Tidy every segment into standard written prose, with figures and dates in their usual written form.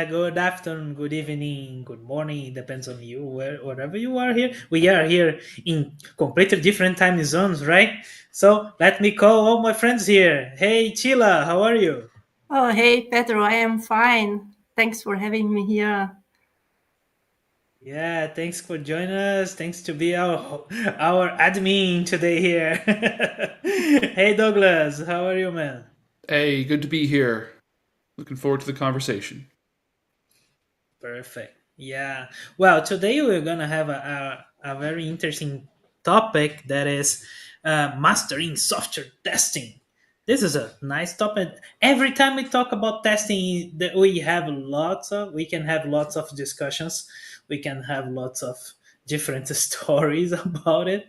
good afternoon, good evening, good morning. Depends on you, wherever you are here. We are here in completely different time zones, right? So let me call all my friends here. Hey, Chila, how are you? Oh, hey, Pedro, I am fine. Thanks for having me here. Yeah, thanks for joining us. Thanks to be our admin today here. Hey, Douglas, how are you, man? Hey, good to be here. Looking forward to the conversation. Perfect. Yeah. Well, today we're gonna have a very interesting topic that is mastering software testing. This is a nice topic. Every time we talk about testing, that we can have lots of discussions. We can have lots of different stories about it.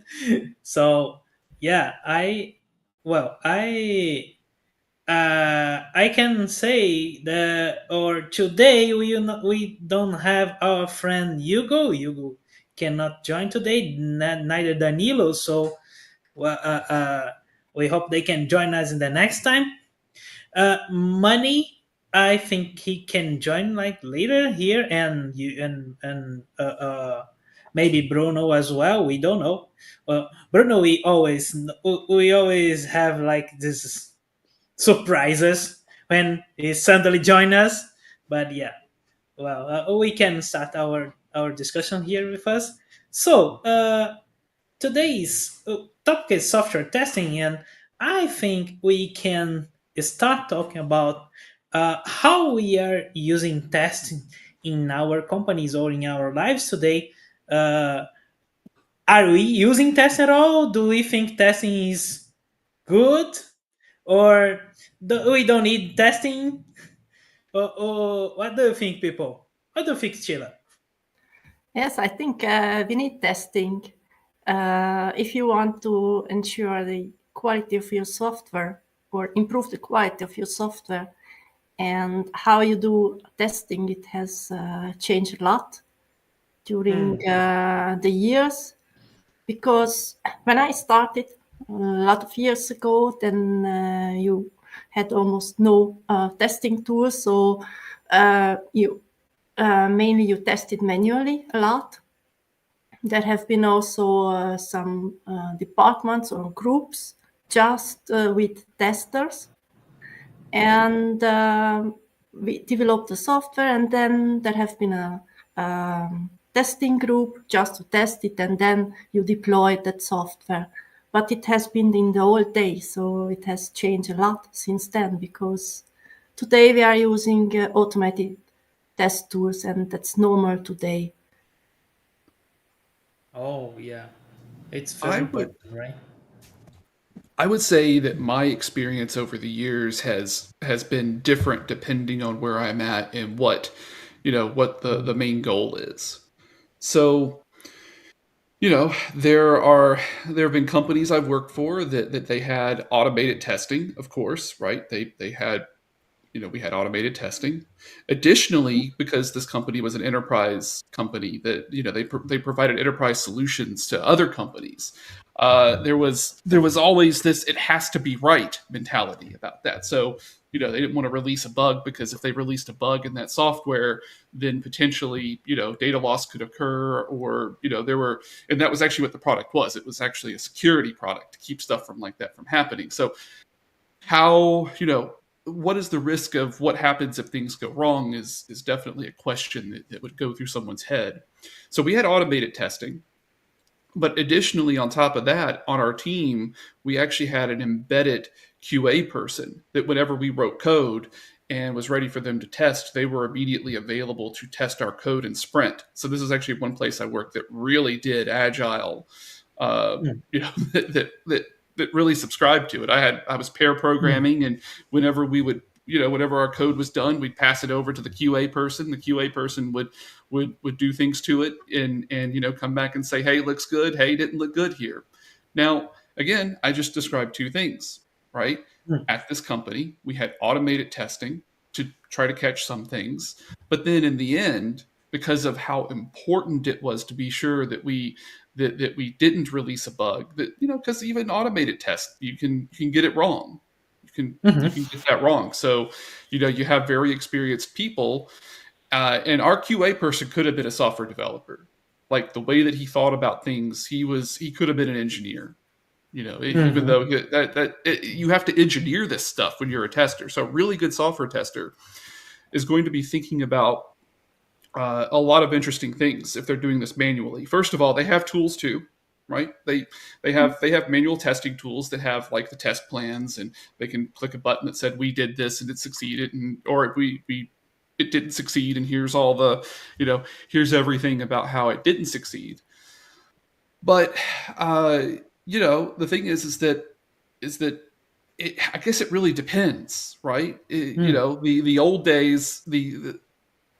So yeah, I can say that, or today we don't have our friend Hugo. Hugo cannot join today. Neither Danilo. So well, we hope they can join us in the next time. Money. I think he can join like later here, and you and maybe Bruno as well. We don't know. Well, Bruno, we always have like this surprises when he suddenly join us. But yeah, well, we can start our discussion here with us. So today's topic is software testing, and I think we can start talking about how we are using testing in our companies or in our lives today. Uh, are we using tests at all? Do we think testing is good, or we don't need testing? Or what do you think, people? What do you think, Sheila? Yes, I think we need testing. If you want to ensure the quality of your software or improve the quality of your software and how you do testing, it has changed a lot during Hmm. the years. Because when I started a lot of years ago, then you had almost no testing tools. So you mainly you tested manually a lot. There have been also some departments or groups just with testers, and we developed the software. And then there have been a testing group just to test it, and then you deploy that software. But it has been in the old days, so it has changed a lot since then, because today we are using automated test tools, and that's normal today. Oh yeah, it's very I would important, right? I would say that my experience over the years has been different depending on where I'm at and what the main goal is. So, there have been companies I've worked for that they had automated testing, of course, right? They had we had automated testing. Additionally, because this company was an enterprise company that they provided enterprise solutions to other companies, there was always this "it has to be right" mentality about that. So they didn't want to release a bug, because if they released a bug in that software, then potentially data loss could occur, or and that was actually what the product was. It was actually a security product to keep stuff from happening. So how what is the risk of what happens if things go wrong is definitely a question that would go through someone's head. So we had automated testing, but additionally, on top of that, on our team, we actually had an embedded QA person that whenever we wrote code and was ready for them to test, they were immediately available to test our code in Sprint. So this is actually one place I worked that really did agile, Hmm. that really subscribed to it. I was pair Hmm. programming, and whenever we would whenever our code was done, we'd pass it over to the QA person. The QA person would do things to it, and come back and say, hey, looks good, hey, didn't look good here. Now, again, I just described two things, right? Hmm. At this company, we had automated testing to try to catch some things, but then in the end, because of how important it was to be sure that we didn't release a bug, that because even automated tests, you can get it wrong. you can Hmm. you can get that wrong. So you have very experienced people, And our QA person could have been a software developer. Like the way that he thought about things, he could have been an engineer. Even though you have to engineer this stuff when you're a tester. So a really good software tester is going to be thinking about a lot of interesting things if they're doing this manually. First of all, they have tools too, right? They have manual testing tools that have like the test plans, and they can click a button that said we did this and it succeeded, or we it didn't succeed, and here's all the here's everything about how it didn't succeed. But the thing is that I guess it really depends, right? The old days,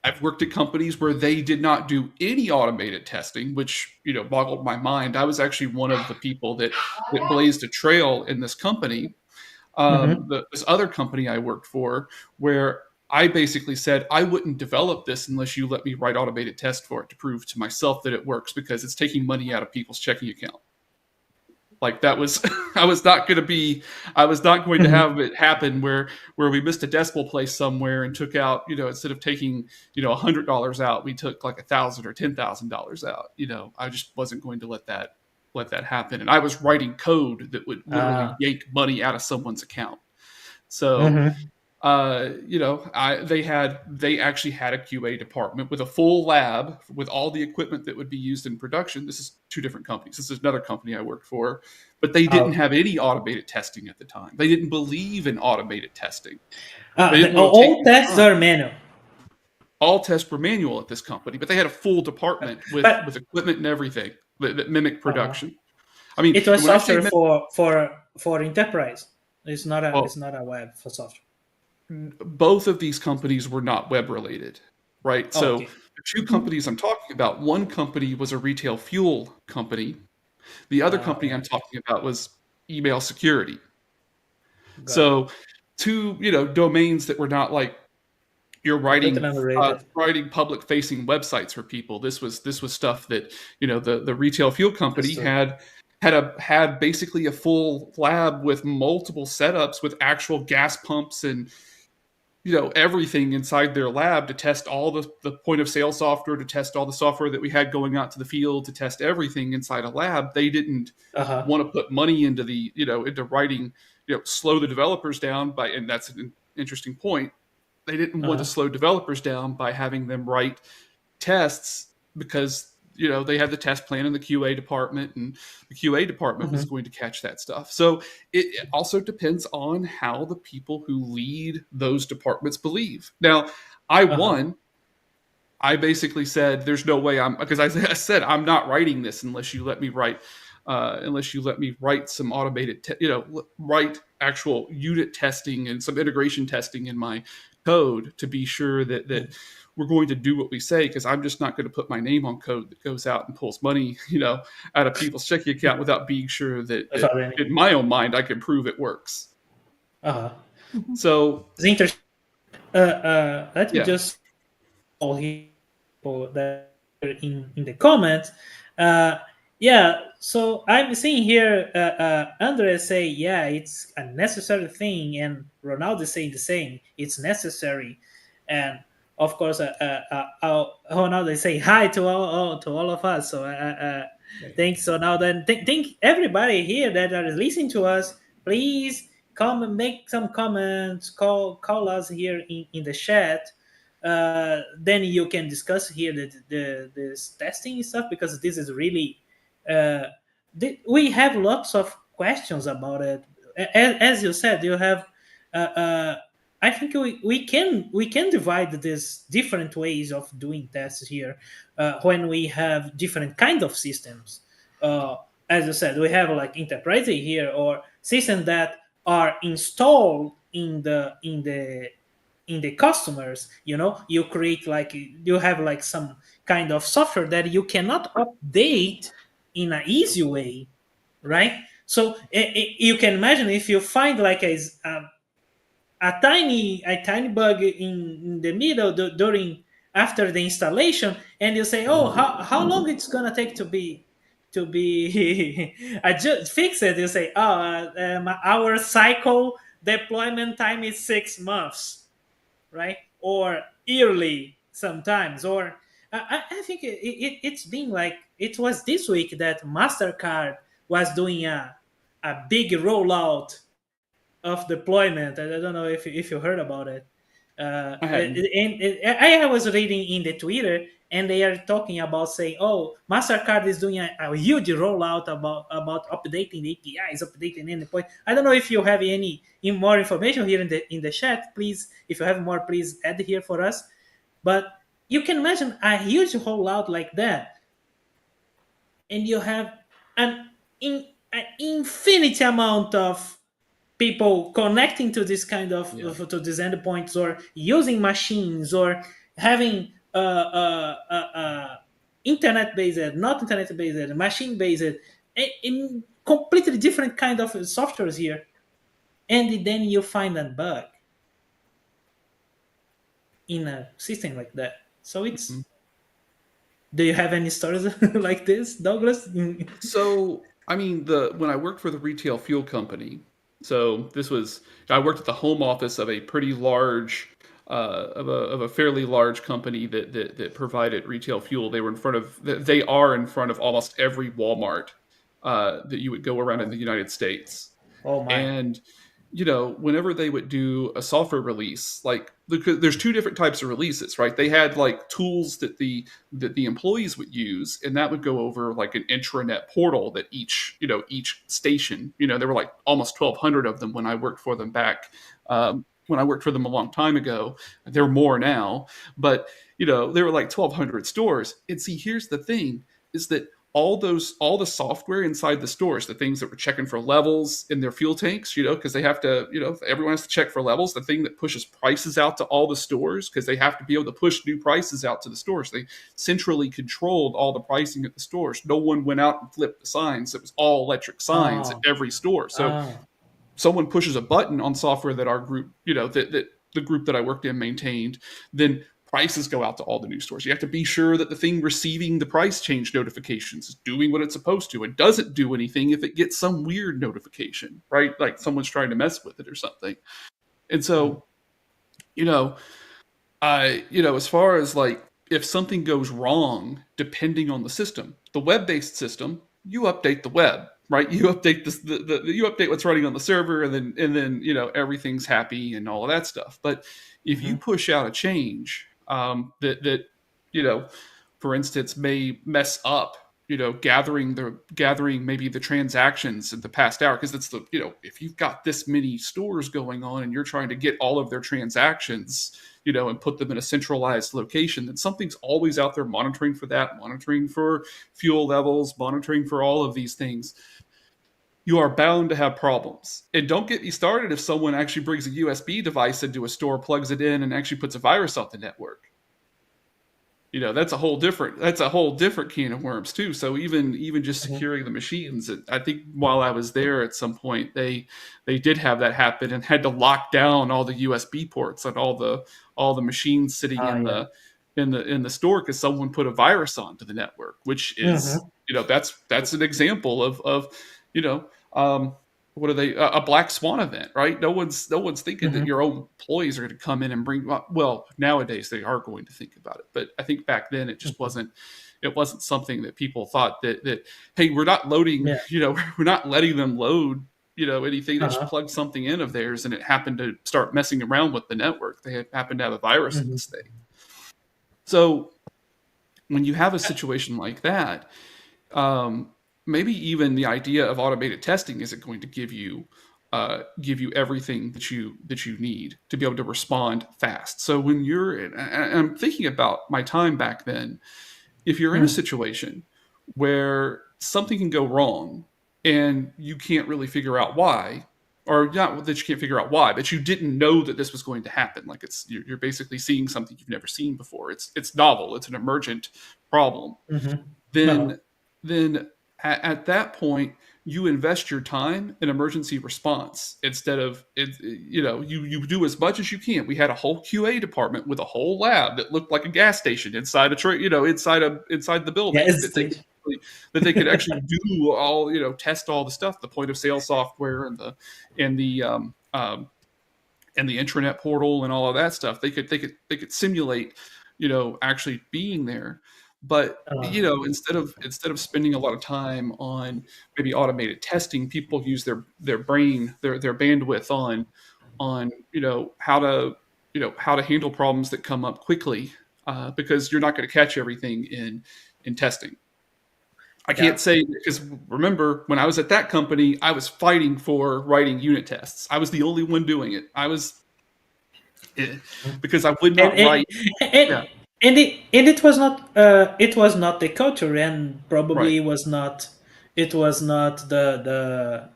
I've worked at companies where they did not do any automated testing, which boggled my mind. I was actually one of the people that blazed a trail in this company, this other company I worked for, where I basically said I wouldn't develop this unless you let me write automated tests for it to prove to myself that it works, because it's taking money out of people's checking account. Like that was, I was not going to have it happen where we missed a decimal place somewhere and took out, instead of taking, $100 out, we took like $1,000 or $10,000 out. I just wasn't going to let that happen. And I was writing code that would literally yank money out of someone's account. So, they actually had a QA department with a full lab with all the equipment that would be used in production. This is two different companies. This is another company I worked for, but they didn't have any automated testing at the time. They didn't believe in automated testing. All tests are manual. All tests were manual at this company, but they had a full department with equipment and everything that mimicked production. I mean, it was software for enterprise. It's not a web for software. Both of these companies were not web related, right? Okay. So the two companies I'm talking about, one company was a retail fuel company. The other company I'm talking about was email security. So two, domains that were not like you're writing public facing websites for people. This was stuff that, the retail fuel company had basically a full lab with multiple setups with actual gas pumps and everything inside their lab to test all the point of sale software, to test all the software that we had going out to the field, to test everything inside a lab. They didn't want to put money into into writing, slow the developers down and that's an interesting point. They didn't want to slow developers down by having them write tests, because they had the test plan in the QA department, and the QA department was going to catch that stuff. So it also depends on how the people who lead those departments believe. Now, I basically said, there's no way because I said, I'm not writing this unless you let me write some automated, write actual unit testing and some integration testing in my code to be sure that we're going to do what we say, because I'm just not going to put my name on code that goes out and pulls money, out of people's checking account without being sure that in my own mind I can prove it works. So it's interesting. Let me just all people that are in the comments. So I'm seeing here Andre say, it's a necessary thing, and Ronaldo is saying the same. It's necessary, and of course, Ronaldo is saying hi to all of us. So thanks, Ronaldo, and thank everybody here that are listening to us. Please come and make some comments. Call us here in the chat. Then you can discuss here this testing stuff, because this is really. We have lots of questions about it. As you said, you have. I think we can divide these different ways of doing tests here when we have different kind of systems. As you said, we have like enterprise here, or systems that are installed in the customers. You create you have like some kind of software that you cannot update in an easy way, right? So you can imagine if you find like a tiny bug in the middle after the installation, and you say, how long it's gonna take to be fix it. You say, our cycle deployment time is 6 months, right? Or yearly sometimes. Or I think it's been like it was this week that Mastercard was doing a big rollout of deployment. I don't know if you heard about it. I hadn't. I was reading in the Twitter, and they are talking about saying, "Oh, Mastercard is doing a huge rollout about updating the APIs, updating endpoint." I don't know if you have any more information here in the chat. Please, if you have more, please add here for us. But you can imagine a huge rollout like that, and you have an infinite amount of people connecting to this kind of Yeah. to these endpoints, or using machines, or having internet based, not internet based, machine based, in completely different kind of softwares here, and then you find a bug in a system like that. So it's. Mhm. Do you have any stories like this, Douglas? So, I mean, when I worked for the retail fuel company, so this was I worked at the home office of a pretty large of a fairly large company that provided retail fuel. They are in front of almost every Walmart that you would go around in the United States. Oh my. And whenever they would do a software release, like there's two different types of releases, right? They had like tools that the employees would use, and that would go over like an intranet portal that each station, there were like almost 1,200 of them when I worked for them back. When I worked for them a long time ago, there are more now, but there were like 1,200 stores. And see, here's the thing: is that all the software inside the stores, the things that were checking for levels in their fuel tanks, because they have to, everyone has to check for levels, the thing that pushes prices out to all the stores, because they have to be able to push new prices out to the stores. They centrally controlled all the pricing at the stores. No one went out and flipped the signs. It was all electric signs at Oh. every store. So someone pushes a button on software that our group, that the group that I worked in maintained, then prices go out to all the new stores. You have to be sure that the thing receiving the price change notifications is doing what it's supposed to. It doesn't do anything if it gets some weird notification, right? Like someone's trying to mess with it or something. And so, as far as like if something goes wrong, depending on the system, the web-based system, you update the web, right? You update you update what's running on the server, and then everything's happy and all of that stuff. But if you push out a change that for instance, may mess up gathering maybe the transactions in the past hour, because it's if you've got this many stores going on and you're trying to get all of their transactions and put them in a centralized location, then something's always out there monitoring for that, monitoring for fuel levels, monitoring for all of these things. You are bound to have problems. And don't get me started if someone actually brings a USB device into a store, plugs it in, and actually puts a virus on the network. That's a whole different can of worms too. So even just securing the machines, I think while I was there at some point, they did have that happen and had to lock down all the USB ports on all the machines sitting in the store because someone put a virus onto the network, which is that's an example of what are they, a black swan event, right? No one's thinking that your own employees are going to come in and bring, well, nowadays they are going to think about it, but I think back then it just wasn't something that people thought that hey, we're not loading, we're not letting them load anything. They just plugged something in of theirs and it happened to start messing around with the network. They happened to have a virus in this thing. So when you have a situation like that, maybe even the idea of automated testing isn't going to give you everything that you need to be able to respond fast. So when and I'm thinking about my time back then, if you're in a situation where something can go wrong and you can't really figure out why, or not that you can't figure out why, but you didn't know that this was going to happen. Like you're basically seeing something you've never seen before. It's novel. It's an emergent problem. Then at that point, you invest your time in emergency response instead of you do as much as you can. We had a whole QA department with a whole lab that looked like a gas station inside inside the building that they could actually do all test all the stuff, the point of sale software and the intranet portal and all of that stuff. They could simulate actually being there. But instead of spending a lot of time on maybe automated testing, people use their brain, their bandwidth on how to handle problems that come up quickly, because you're not going to catch everything in testing. I can't say, because remember, when I was at that company, I was fighting for writing unit tests. I was the only one doing it. Because I would not write. And it was not the culture, and probably was not the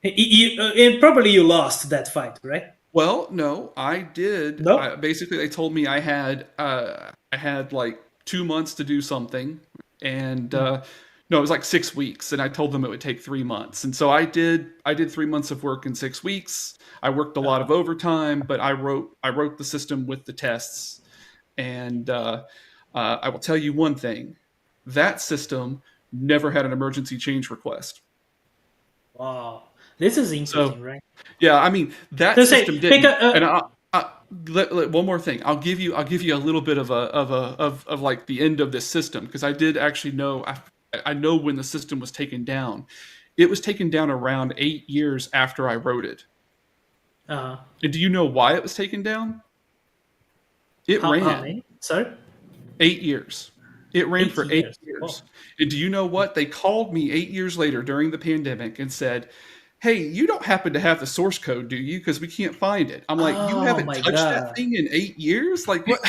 and probably you lost that fight, right? Well, no, I did. No? Basically, they told me I had like 2 months to do something, and no, it was like 6 weeks, and I told them it would take 3 months, and so I did 3 months of work in 6 weeks. I worked a lot of overtime, but I wrote the system with the tests, and I will tell you one thing: that system never had an emergency change request. Wow, this is interesting, right? Yeah, I mean that system didn't. And one more thing, I'll give you a little bit of like the end of this system, because I did actually know. I know when the system was taken down. It was taken down around 8 years after I wrote it. And do you know why it was taken down? It ran. How many? Sorry? 8 years. It ran for 8 years. Oh. And do you know what? They called me 8 years later during the pandemic and said, "Hey, you don't happen to have the source code, do you? Because we can't find it." I'm like, "You haven't touched that thing in 8 years? Like what?"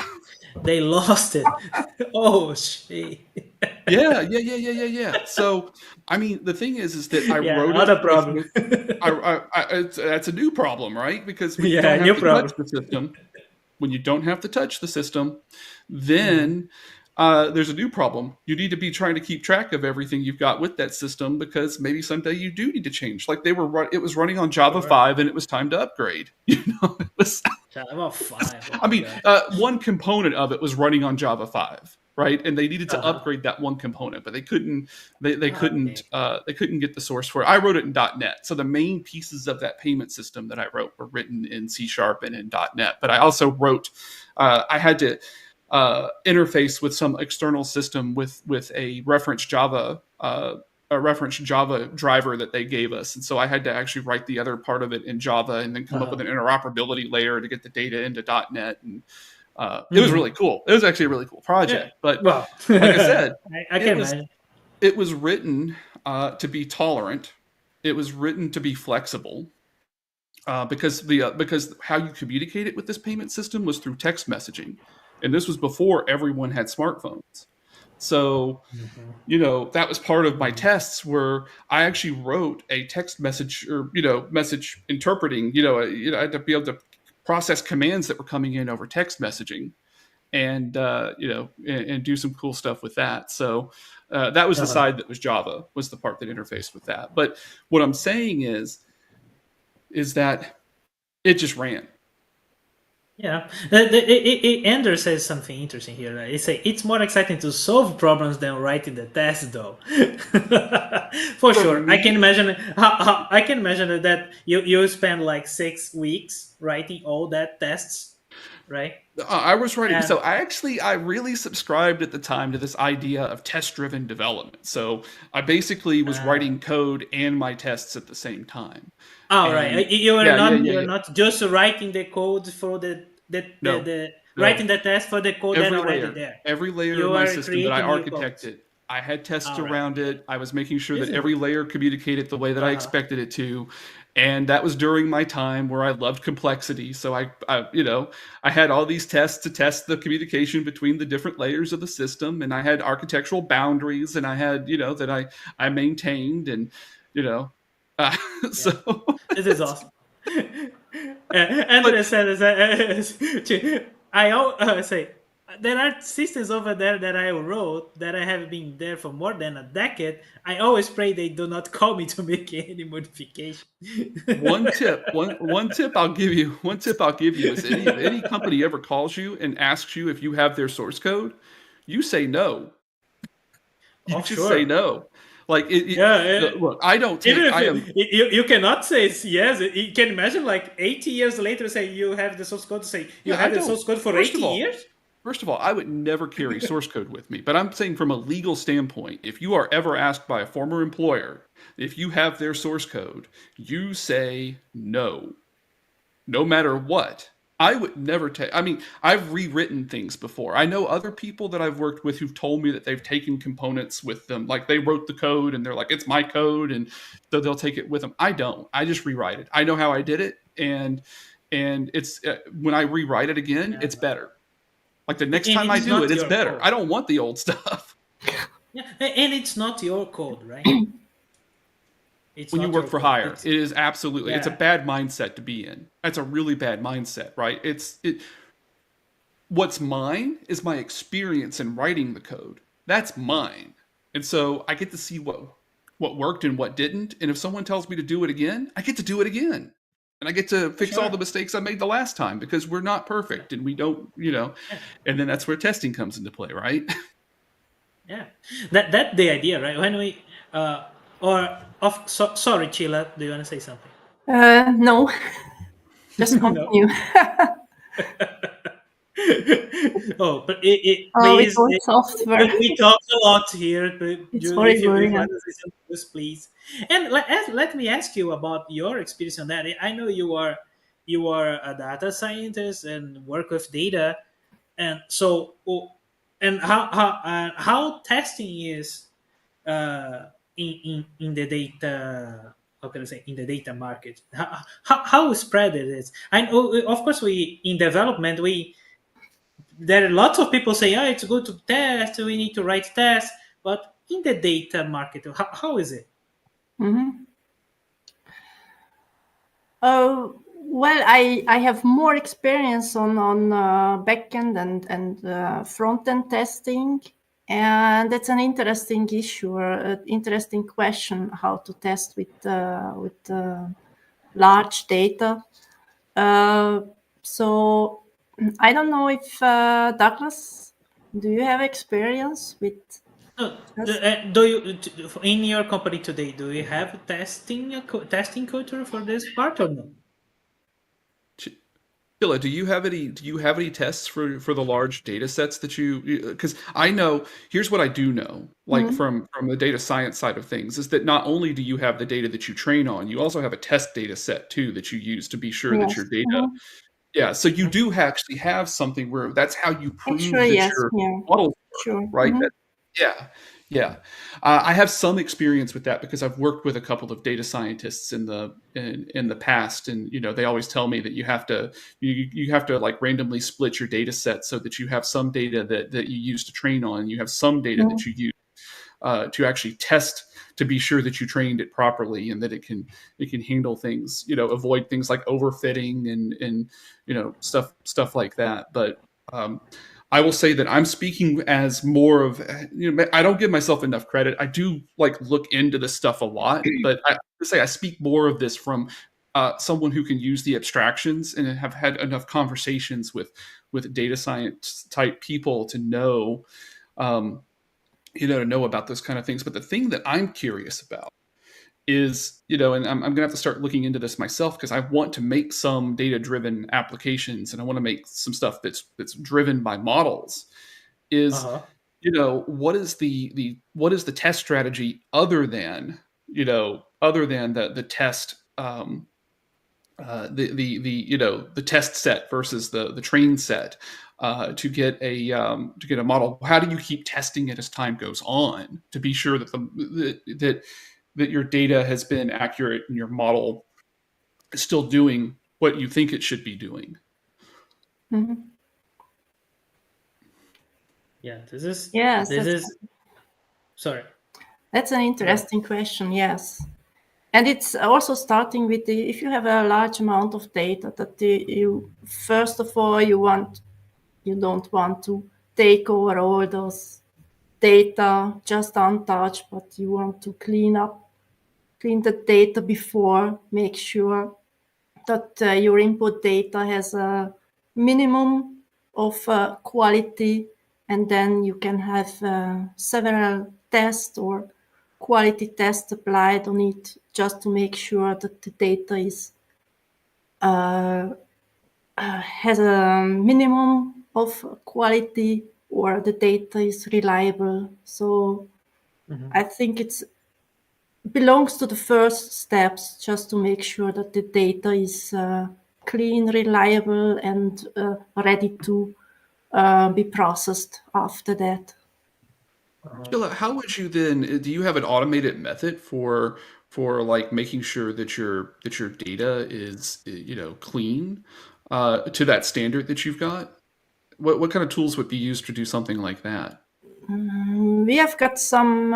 They lost it. Oh shit. Yeah. So, I mean, the thing is that I wrote not it. A problem. That's a new problem, right? Because when you don't have to touch the system, when you don't have to touch the system, then there's a new problem. You need to be trying to keep track of everything you've got with that system, because maybe someday you do need to change. Like it was running on Java 5, and it was time to upgrade. It was Java 5. I mean, one component of it was running on Java 5, right? And they needed to upgrade that one component, but they couldn't. They couldn't get the source for it. I wrote it in .NET, so the main pieces of that payment system that I wrote were written in C# and in .NET. But I also wrote. I had to interface with some external system with a reference Java driver that they gave us, and so I had to actually write the other part of it in Java, and then come up with an interoperability layer to get the data into .NET, and it was really cool. It was actually a really cool project. But like I said, I can imagine. It was written to be tolerant. It was written to be flexible, because how you communicated with this payment system was through text messaging. And this was before everyone had smartphones. So, that was part of my tests, where I actually wrote a text message, or, message interpreting, I had to be able to process commands that were coming in over text messaging, and, and do some cool stuff with that. So that was the side that was Java, was the part that interfaced with that. But what I'm saying is that it just ran. Yeah, Ender says something interesting here. He say it's more exciting to solve problems than writing the test, though. For sure, I can imagine. I can imagine that you spend like 6 weeks writing all that tests, right? I was writing. So I really subscribed at the time to this idea of test-driven development. So I basically was writing code and my tests at the same time. Oh, right. You're not just writing the code for writing the test for the code that's already there. Every layer of my system that I architected, I had tests around it. I was making sure that every layer communicated the way that I expected it to. And that was during my time where I loved complexity. So I had all these tests to test the communication between the different layers of the system. And I had architectural boundaries, and I had, that I maintained, and, so this is awesome. Andrea says, I say there are systems over there that I wrote that I have been there for more than a decade. I always pray they do not call me to make any modification. One tip I'll give you is any company ever calls you and asks you if you have their source code, you say no. You say no. Like look, I don't take. You cannot say yes. You can imagine, like 80 years later, say you have the source code. Say you have the source code for 80 years. First of all, I would never carry source code with me, but I'm saying from a legal standpoint, if you are ever asked by a former employer if you have their source code, you say no, no matter what. I would never take, I mean, I've rewritten things before. I know other people that I've worked with who've told me that they've taken components with them. Like they wrote the code and they're like, it's my code. And so they'll take it with them. I don't. I just rewrite it. I know how I did it. And it's when I rewrite it again, it's better. Like the next And time I it's do not it, it's your better. code. I don't want the old stuff. Yeah, and it's not your code, right? It's When you not work your for code. hire, it is absolutely, it's a Yeah. bad mindset to be in. That's a really bad mindset, right? What's mine is my experience in writing the code. That's mine. And so I get to see what worked and what didn't. And if someone tells me to do it again, I get to do it again. And I get to fix all Sure. the mistakes I made the last time because we're not perfect and we don't, and then that's where testing comes into play, right? Yeah, that the idea, right? When we sorry, Chila, do you want to say something? No, just No. continue. Oh, but Oh, with please, all software. we talk a lot here. But It's if you horrible. Yeah. want to say something, just please. And let me ask you about your experience on that. I know you are a data scientist and work with data, and so and how testing is in the data, how can I say, in the data market, how spread it is. I know, of course, we in development, there are lots of people say, oh, it's good to test, we need to write tests, but in the data market, how is it? Mm-hmm. Well, I have more experience on backend and front end testing, and that's an interesting issue, or an interesting question, how to test with large data. So I don't know if Douglas, do you have experience with? So, Yes. do you in your company today? Do you have testing culture for this part or no? Sheila, do you have any tests for the large data sets that because I know here's what I do know, like Mhm. from the data science side of things, is that not only do you have the data that you train on, you also have a test data set too that you use to be sure that Yes. your data, Mhm. yeah, so you do actually have something where that's how you prove Actually, that yes. your Yeah. models work, Sure. right? Mhm. Yeah, yeah. I have some experience with that because I've worked with a couple of data scientists in the past, and they always tell me that you have to like randomly split your data set so that you have some data that you use to train on, you have some data that Mhm. you use to actually test to be sure that you trained it properly and that it can handle things, avoid things like overfitting and stuff like that. But I will say that I'm speaking as more of, I don't give myself enough credit. I do like look into this stuff a lot, but I would say I speak more of this from someone who can use the abstractions and have had enough conversations with data science type people to know, to know about those kind of things. But the thing that I'm curious about is, and I'm gonna have to start looking into this myself because I want to make some data driven applications and I want to make some stuff that's driven by models. Is Uh-huh. what is the test strategy other than the test the test set versus the train set to get a model. How do you keep testing it as time goes on to be sure that your data has been accurate and your model is still doing what you think it should be doing? Mhm. Yeah, Yes, this is sorry. that's an Go ahead. interesting question. Yes. And it's also starting with if you have a large amount of data that you first of all you don't want to take over all those data just untouched, but you want to clean the data before, make sure that your input data has a minimum of quality, and then you can have several tests or quality tests applied on it just to make sure that the data is has a minimum of quality or the data is reliable. So I think it belongs to the first steps, just to make sure that the data is clean, reliable, and ready to be processed after that. Sheila, how would you then? Do you have an automated method for like making sure that your data is clean to that standard that you've got? What kind of tools would be used to do something like that? We have got some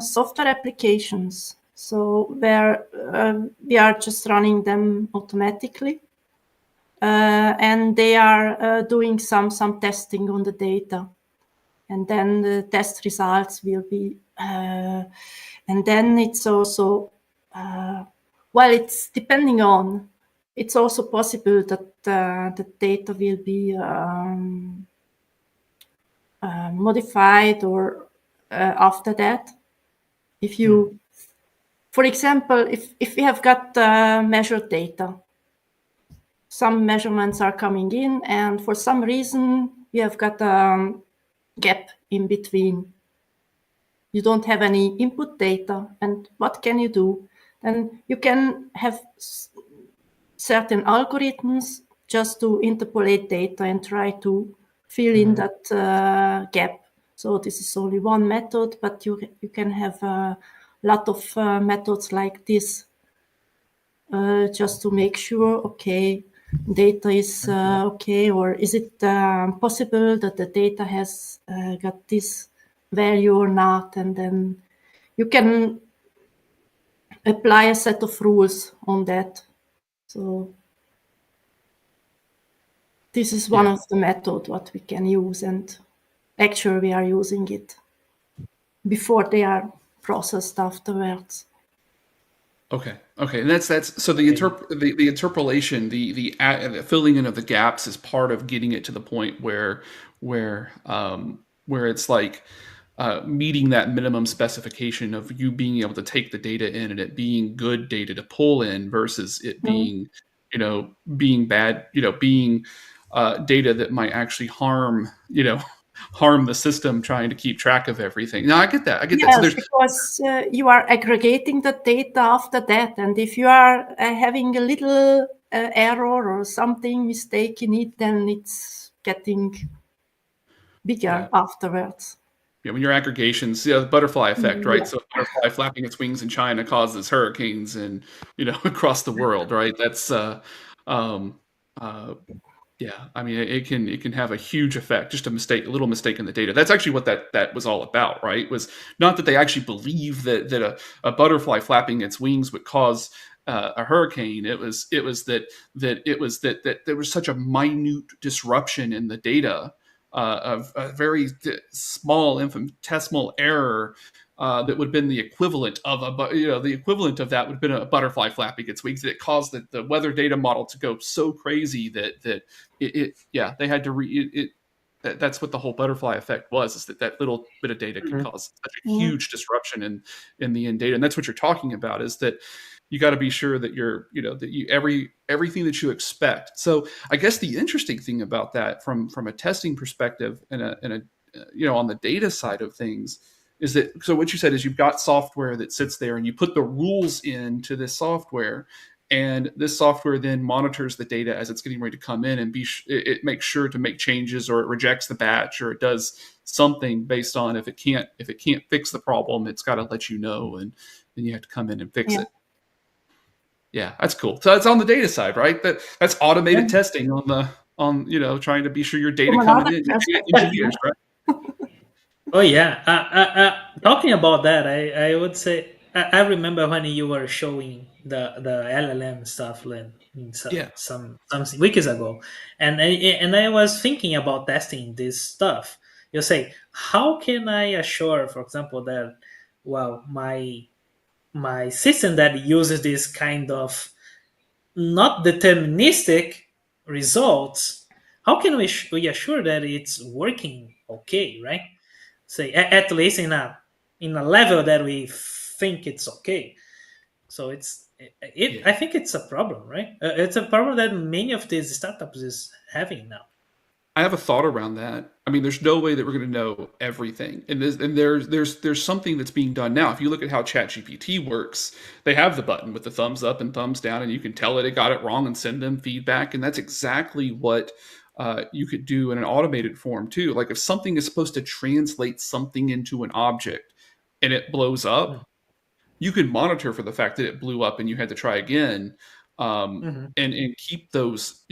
software applications, so where we are just running them automatically, and they are doing some testing on the data, and then the test results will be, and then it's also, well, it's depending on. It's also possible that the data will be modified or after that. If you, for example, if we have got measured data, some measurements are coming in, and for some reason you have got a gap in between. You don't have any input data, and what can you do? Then you can have certain algorithms just to interpolate data and try to fill in that gap. So this is only one method, but you can have a lot of methods like this, just to make sure, okay, data is okay, or is it possible that the data has got this value or not? And then you can apply a set of rules on that. So this is one of the methods what we can use, and actually we are using it before they are processed afterwards. Okay, and that's so the the interpolation, the filling in of the gaps is part of getting it to the point where it's like meeting that minimum specification of you being able to take the data in and it being good data to pull in versus it being being bad, being data that might actually harm the system trying to keep track of everything. No, I get that. Yes, So because you are aggregating the data after that, and if you are having a little error or something mistake in it, then it's getting bigger afterwards. Yeah, when your aggregations, the butterfly effect, right? So a butterfly flapping its wings in China causes hurricanes and across the world, right? That's yeah, I mean, it can have a huge effect. Just a little mistake in the data. That's actually what that was all about, right? Was not that they actually believe that a butterfly flapping its wings would cause a hurricane. It was that there was such a minute disruption in the data of a very small infinitesimal error that would have been the equivalent of the equivalent of that would have been a butterfly flapping its wings. That caused the weather data model to go so crazy that they had to that's what the whole butterfly effect was, is that little bit of data can cause such a huge disruption in the end data. And that's what you're talking about, is that you got to be sure that everything that you expect. So I guess the interesting thing about that from a testing perspective and on the data side of things is that, so what you said is you've got software that sits there and you put the rules into this software, and this software then monitors the data as it's getting ready to come in, and it makes sure to make changes, or it rejects the batch, or it does something based on if it can't fix the problem, it's got to let you know, and then you have to come in and fix it. Yeah, that's cool. So that's on the data side, right? That's automated testing on trying to be sure your data coming in. Engineers, right? Oh yeah. Talking about that, I would say I remember when you were showing the LLM stuff, Lynn, some weeks ago, and I was thinking about testing this stuff. You say, how can I assure, for example, that my system that uses this kind of not deterministic results, how can we assure that it's working okay, right? Say at least in a level that we think it's okay. So I think it's a problem, right? It's a problem that many of these startups is having now. I have a thought around that. I mean, there's no way that we're going to know everything, and there's something that's being done now. If you look at how ChatGPT works, they have the button with the thumbs up and thumbs down, and you can tell it got it wrong and send them feedback, and that's exactly what you could do in an automated form too. Like if something is supposed to translate something into an object and it blows Mm. up, you can monitor for the fact that it blew up and you had to try again, Mhm. and keep those,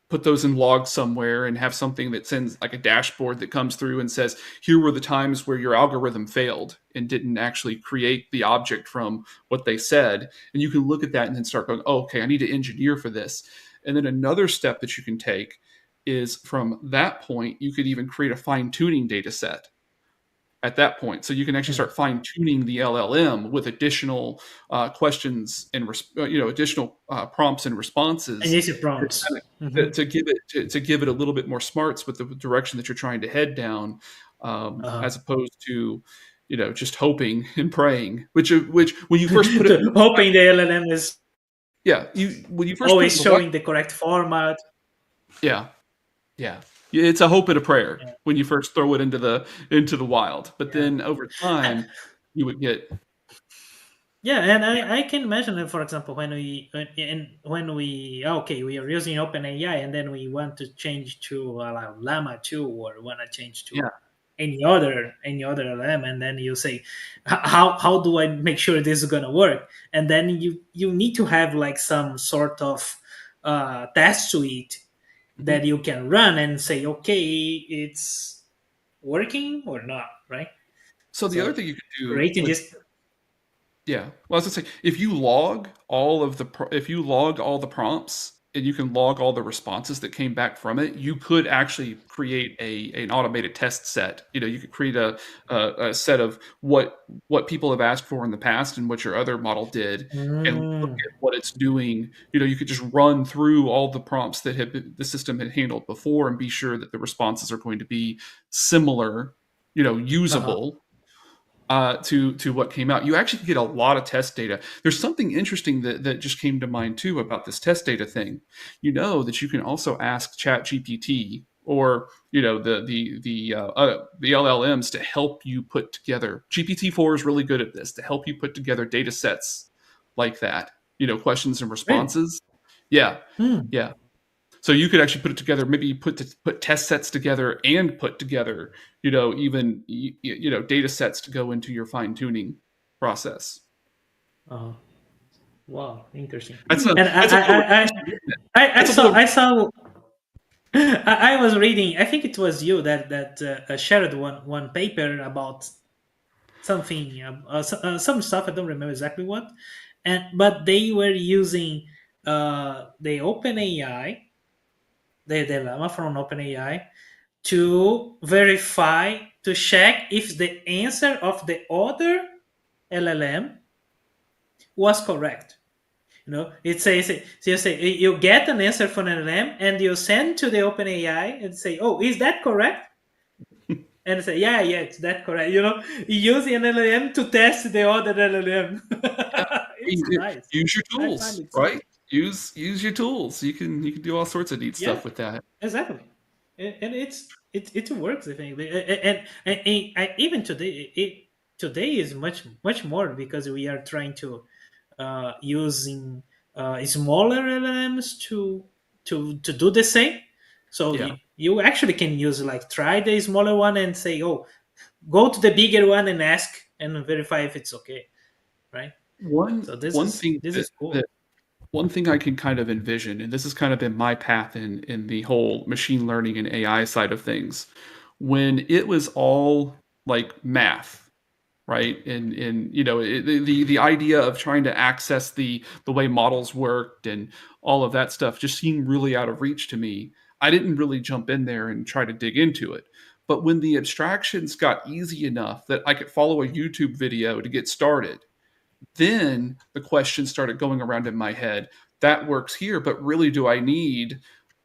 put those in logs somewhere and have something that sends like a dashboard that comes through and says, here were the times where your algorithm failed and didn't actually create the object from what they said. And you can look at that and then start going, oh, okay, I need to engineer for this. And then another step that you can take is from that point, you could even create a fine tuning data set at that point. So you can actually Mhm. start fine tuning the LLM with additional questions and additional prompts and And responses easy to, prompts. kinda- Mhm. to give it to give it a little bit more smarts with the direction that you're trying to head down, Uh-huh. as opposed to just hoping and praying. Which when you first put it, Hoping the LLM is yeah, you when you first put it in always the wild, showing the correct format. yeah, yeah. Yeah, it's a hope and a prayer Yeah. when you first throw it into the wild, but Yeah. then over time you would get. Yeah, and I can imagine that, for example, when we okay, we are using OpenAI, and then we want to change to like Llama 2, or want to change to Yeah. any other LM, and then you say, how do I make sure this is gonna work? And then you need to have like some sort of test suite Mhm. that you can run and say, okay, it's working or not, right? So the other So thing you could do creating with, this. yeah, well, I was gonna say, if you log all of the if you log all the prompts and you can log all the responses that came back from it, you could actually create an automated test set. You could create a set of what people have asked for in the past and what your other model did, and look Mm, at what it's doing. You could just run through all the prompts that the system had handled before and be sure that the responses are going to be similar, uh-huh. usable, to what came out. You actually get a lot of test data. There's something interesting that just came to mind too about this test data thing. You know that you can also ask ChatGPT or the LLMs to help you put together. GPT-4 is really good at this, to help you put together data sets like that. Questions and Really? responses. Yeah, Hmm. yeah. So you could actually put it together, maybe put test sets together and put together, even data sets to go into your fine tuning process. Uh-huh. Wow, interesting. That's a And that's a little I I advanced, isn't it? I, I That's a saw little. I saw I was reading. I think it was you that shared one paper about something, some stuff. I don't remember exactly what, and but they were using the OpenAI, the llama from OpenAI, to verify, to check if the answer of the other LLM was correct. It says, so you get an answer from an LLM and you send to the OpenAI and say, oh, is that correct? And say, yeah, it's that correct. Using an LLM to test the other LLM. Yeah. It's nice. Use your I find tools, it so. right? Use your tools. You can do all sorts of neat Yeah, stuff with that. exactly. And it works. I think, and even today, today is much more, because we are trying to using smaller LLMs to do the same. So Yeah. you actually can use, like, try the smaller one and say, oh, go to the bigger one and ask and verify if it's okay, right? One So this one is thing this that is cool. that one thing I can kind of envision, and this has kind of been my path in the whole machine learning and AI side of things, when it was all like math, right? And the idea of trying to access the way models worked and all of that stuff just seemed really out of reach to me. I didn't really jump in there and try to dig into it. But when the abstractions got easy enough that I could follow a YouTube video to get started, then the question started going around in my head. That works here, but really, do I need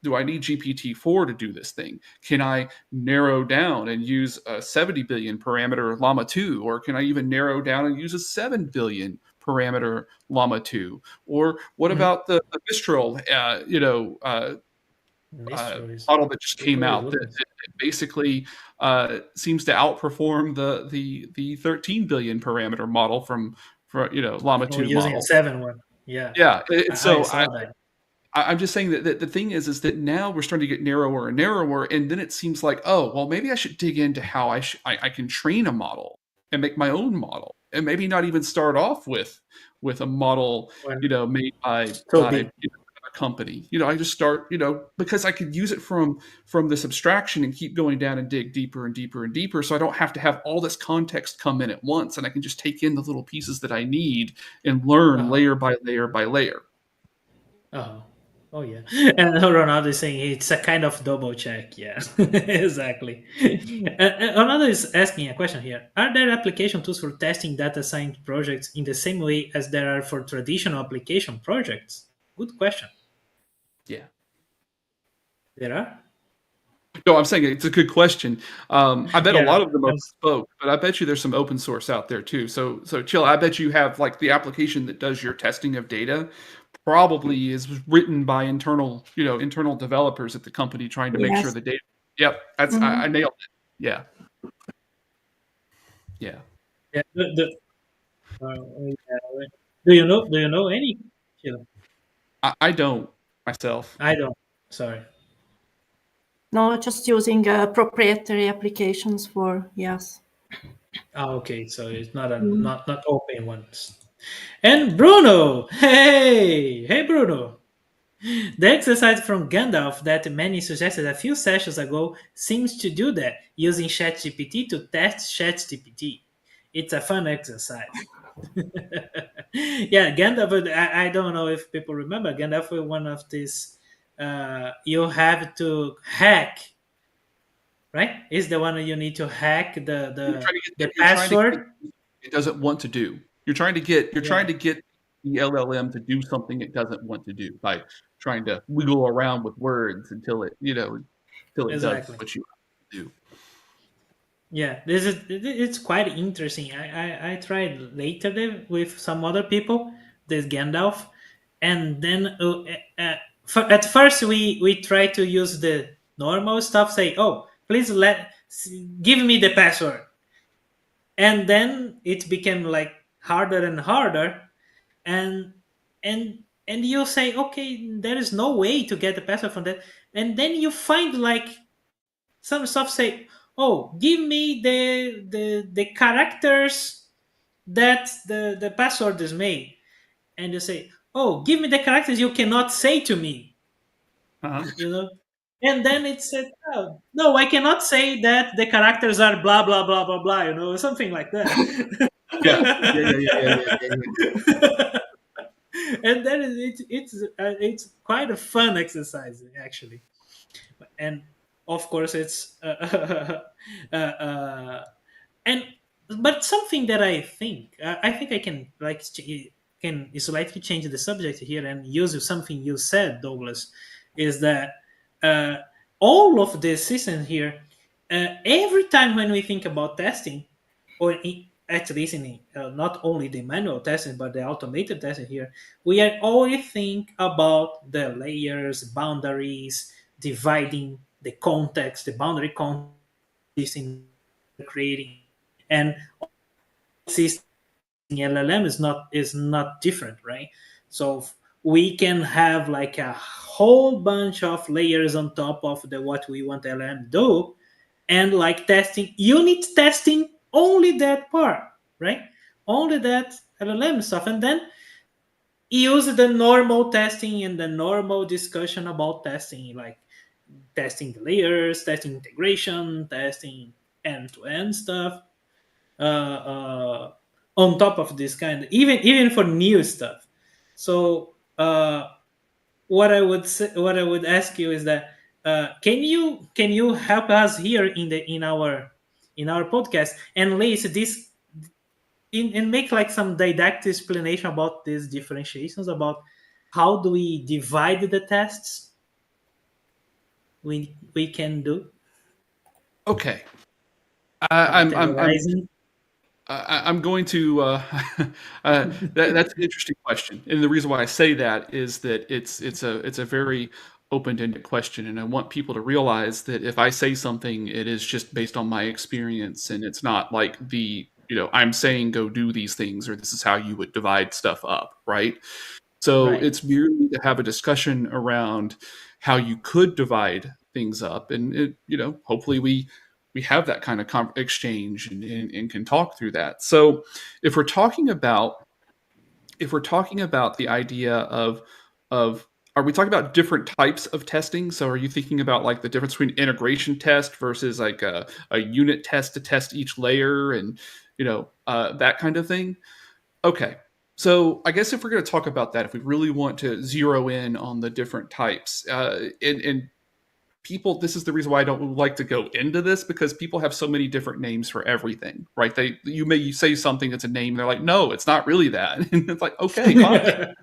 GPT-4 to do this thing? Can I narrow down and use a 70 billion parameter Llama 2, or can I even narrow down and use a 7 billion parameter Llama 2? Or what Mhm. about the Mistral, Mistral is model that just came super out good. that basically seems to outperform the 13 billion parameter model from Llama Or 2 using a model. 7 one. Yeah, Yeah, I so saw that. I'm just saying that the thing is that now we're starting to get narrower and narrower, and then it seems like, oh, well, maybe I should dig into how I can train a model and make my own model, and maybe not even start off with a model, When made so by big. a company. I just start, because I could use it from this abstraction and keep going down and dig deeper and deeper and deeper, so I don't have to have all this context come in at once, and I can just take in the little pieces that I need and learn Uh-huh. layer by layer by layer. Uh-huh. Oh yeah. And Ronaldo is saying it's a kind of double check. Yeah, exactly. Ronaldo is asking a question here. Are there application tools for testing data science projects in the same way as there are for traditional application projects? Good question. Yeah. There are? No, I'm saying it's a good question. I bet a Yeah. lot of them are bespoke, but I bet you there's some open source out there too. So chill. I bet you have like the application that does your testing of data probably is written by internal developers at the company trying to make sure Yes. the data. Yep, I Mhm. nailed it. Yeah, yeah. Yeah. Yeah. Do you know any? Yeah. I don't myself. I don't. Sorry. No, just using proprietary applications for, yes. Okay. So it's not a Mm. not open ones. And Bruno, hey Bruno. The exercise from Gandalf that Manny suggested a few sessions ago seems to do that, using ChatGPT to test ChatGPT. It's a fun exercise. Yeah, Gandalf. I don't know if people remember Gandalf was one of these. You have to hack, right? Is the one you need to hack the You're the trying to the get you're trying to get password. it doesn't want to do. You're trying Yeah, to get the LLM to do something it doesn't want to do by trying to wiggle around with words until it does exactly. what you want to do. Yeah, this is it's quite interesting. I tried later with some other people, this Gandalf, and then at first we try to use the normal stuff. Say, oh, please give me the password, and then it became like harder and harder, and and you say, okay, there is no way to get the password from that, and then you find like some stuff say, oh, give me the characters that the password is made, and you say, oh, give me the characters you cannot say to me, Uh-huh. you know and then it said, oh no, I cannot say that the characters are blah blah blah blah blah, something like that. Yeah. Yeah, yeah, yeah, yeah, yeah, yeah, And then it's quite a fun exercise actually. And of course it's and but something that I think I can can slightly change the subject here and use something you said, Douglas, is that uh, all of the systems here, every time when we think about testing, or at least in not only the manual testing but the automated testing here, we are always think about the layers, boundaries, dividing the context, the boundary context in creating, and system LLM is not different, right? So we can have like a whole bunch of layers on top of the what we want LLM to do, and like testing unit testing only that part, right? Only that LLM stuff, and then use the normal testing and the normal discussion about testing, like testing the layers, testing integration, testing end-to-end stuff, on top of this kind, even for new stuff. So what I would ask you is that, can you help us here in our podcast and list this and make like some didactic explanation about these differentiations, about how do we divide the tests we can do Okay. I'm categorizing. I'm going to. That's an interesting question, and the reason why I say that is that it's a very open-ended question, and I want people to realize that if I say something, it is just based on my experience, and it's not like I'm saying go do these things, or this is how you would divide stuff up, right? So Right. it's merely to have a discussion around how you could divide things up, and hopefully we have that kind of exchange and can talk through that. So if we're talking about the idea of are we talking about different types of testing? So are you thinking about like the difference between integration test versus like a unit test to test each layer and that kind of thing? Okay. So I guess if we're going to talk about that, if we really want to zero in on the different types, and people, this is the reason why I don't like to go into this, because people have so many different names for everything, right? You say something that's a name, they're like, no, it's not really that. And it's like, okay, fine,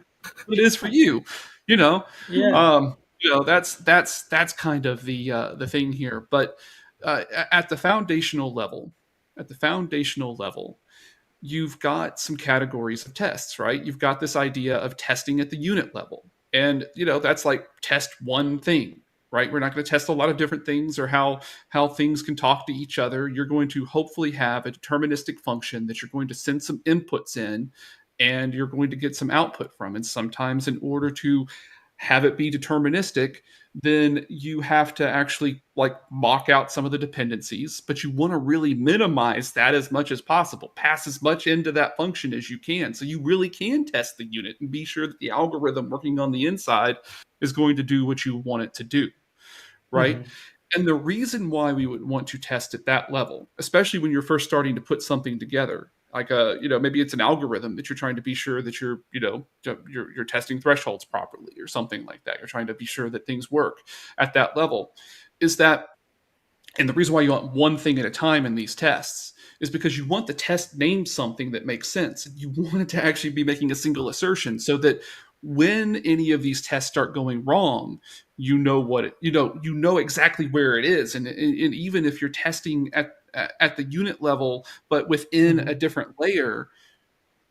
it is for you, you know. Yeah. That's kind of the thing here. But at the foundational level, you've got some categories of tests, right? You've got this idea of testing at the unit level. And, that's like test one thing, right? We're not going to test a lot of different things or how things can talk to each other. You're going to hopefully have a deterministic function that you're going to send some inputs in and you're going to get some output from. And sometimes in order to have it be deterministic, then you have to actually like mock out some of the dependencies, but you want to really minimize that as much as possible, pass as much into that function as you can. So you really can test the unit and be sure that the algorithm working on the inside is going to do what you want it to do, right? Mhm. And the reason why we would want to test at that level, especially when you're first starting to put something together, like maybe it's an algorithm that you're trying to be sure that you're testing thresholds properly or something like that. You're trying to be sure that things work at that level. Is that, and the reason why you want one thing at a time in these tests is because you want the test named something that makes sense. You want it to actually be making a single assertion so that when any of these tests start going wrong, you know exactly where it is. And even if you're testing at the unit level, but within a different layer,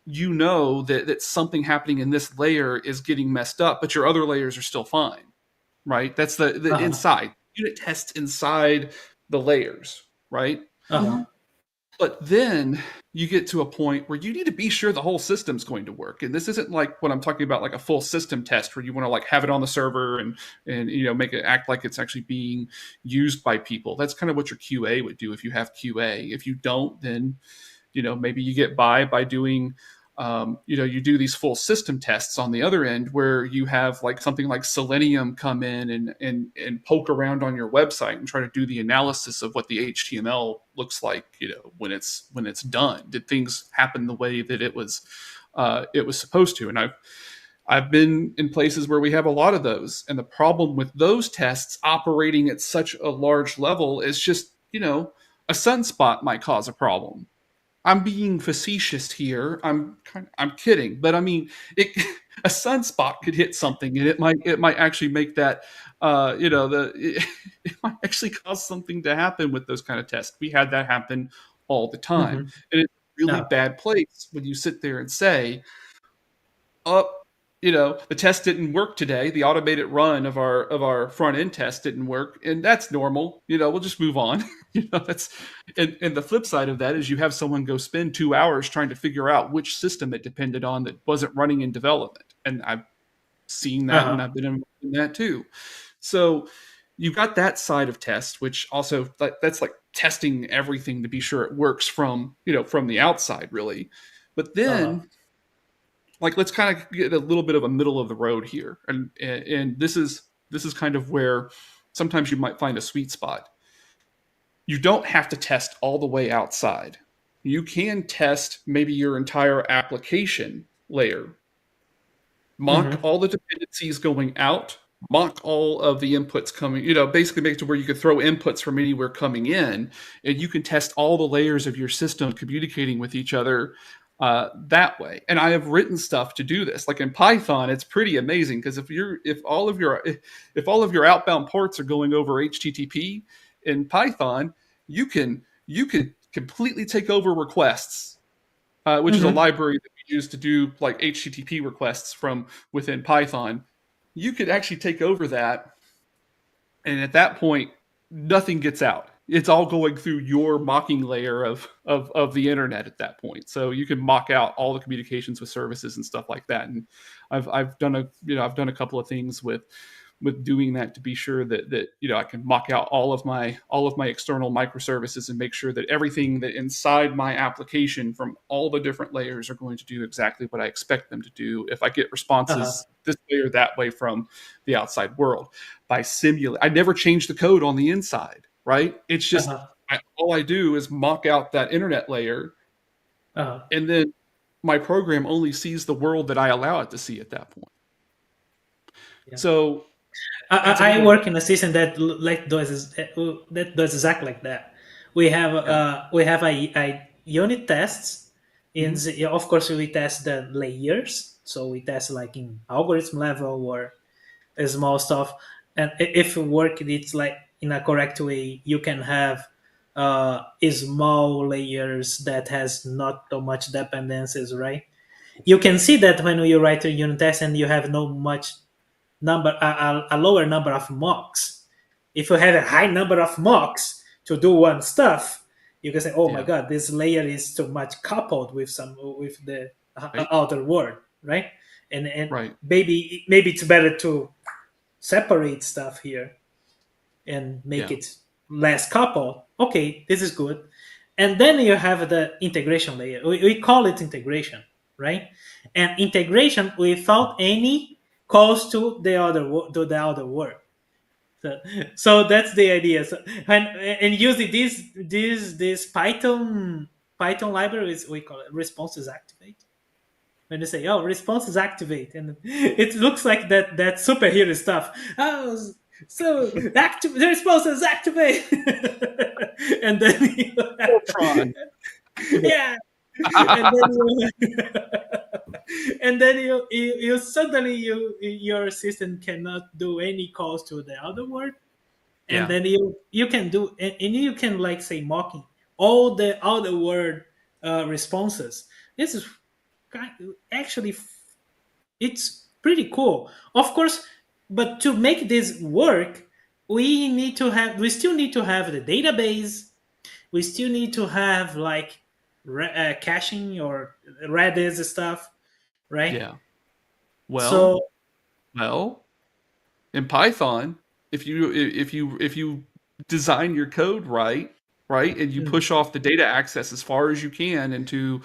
you know that something happening in this layer is getting messed up, but your other layers are still fine, right? That's the inside unit tests inside the layers, right? Uh-huh. But then you get to a point where you need to be sure the whole system's going to work. And this isn't like what I'm talking about, like a full system test where you want to like have it on the server and make it act like it's actually being used by people. That's kind of what your QA would do if you have QA. If you don't, then maybe you get by doing you do these full system tests on the other end where you have like something like Selenium come in and poke around on your website and try to do the analysis of what the HTML looks like, when it's done. Did things happen the way that it was supposed to? And I've been in places where we have a lot of those. And the problem with those tests operating at such a large level is just, a sunspot might cause a problem. I'm being facetious here. I'm kidding, but I mean, a sunspot could hit something, and it might actually make that, it might actually cause something to happen with those kind of tests. We had that happen all the time, and it's a really bad place when you sit there and say, "Oh, the test didn't work today. The automated run of our front end test didn't work, and that's normal. We'll just move on." That's and the flip side of that is you have someone go spend 2 hours trying to figure out which system it depended on that wasn't running in development. And I've seen that, and I've been involved in that too. So you've got that side of test, which also that's like testing everything to be sure it works from the outside, really. But then like let's kind of get a little bit of a middle of the road here, and this is kind of where sometimes you might find a sweet spot. You don't have to test all the way outside. You can test maybe your entire application layer, mock all the dependencies going out, mock all of the inputs coming, basically make it to where you can throw inputs from anywhere coming in, and you can test all the layers of your system communicating with each other that way. And I have written stuff to do this. Like in Python, it's pretty amazing because if all of your outbound ports are going over HTTP in Python, you can completely take over requests, which is a library that we use to do like HTTP requests from within Python. You could actually take over that And at that point, nothing gets out. It's all going through your mocking layer of the internet at that point. So you can mock out all the communications with services and stuff like that. And I've done a couple of things with doing that to be sure that I can mock out all of my external microservices and make sure that everything that inside my application from all the different layers are going to do exactly what I expect them to do if I get responses this way or that way from the outside world. By simulate, I never change the code on the inside, right? It's just all I do is mock out that internet layer, and then my program only sees the world that I allow it to see at that point. Yeah. So I work in a system that does exactly like that. We have a unit tests. Of course, we test the layers. So we test like in algorithm level or small stuff. And if it works, it's like in a correct way, you can have small layers that has not so much dependencies, right? You can see that when you write a unit test and you have no much a lower number of mocks. If you have a high number of mocks to do one stuff, you can say, "Oh my God, this layer is too much coupled with the outer world," right? And maybe it's better to separate stuff here and make it less coupled. Okay, this is good. And then you have the integration layer. We call it integration, right? And integration without any calls to the outer world. So that's the idea. So, and using this Python libraries, we call it responses activate. When they say, "Oh, responses activate," and it looks like that superhero stuff. Oh, so the responses activate, and then and then you suddenly your system cannot do any calls to the other world, and then you can do and you can like say mocking all the other world responses. This is actually it's pretty cool, of course. But to make this work, we still need to have the database. We still need to have like caching or Redis stuff, right? Yeah. Well, in Python, if you design your code right, and you push off the data access as far as you can into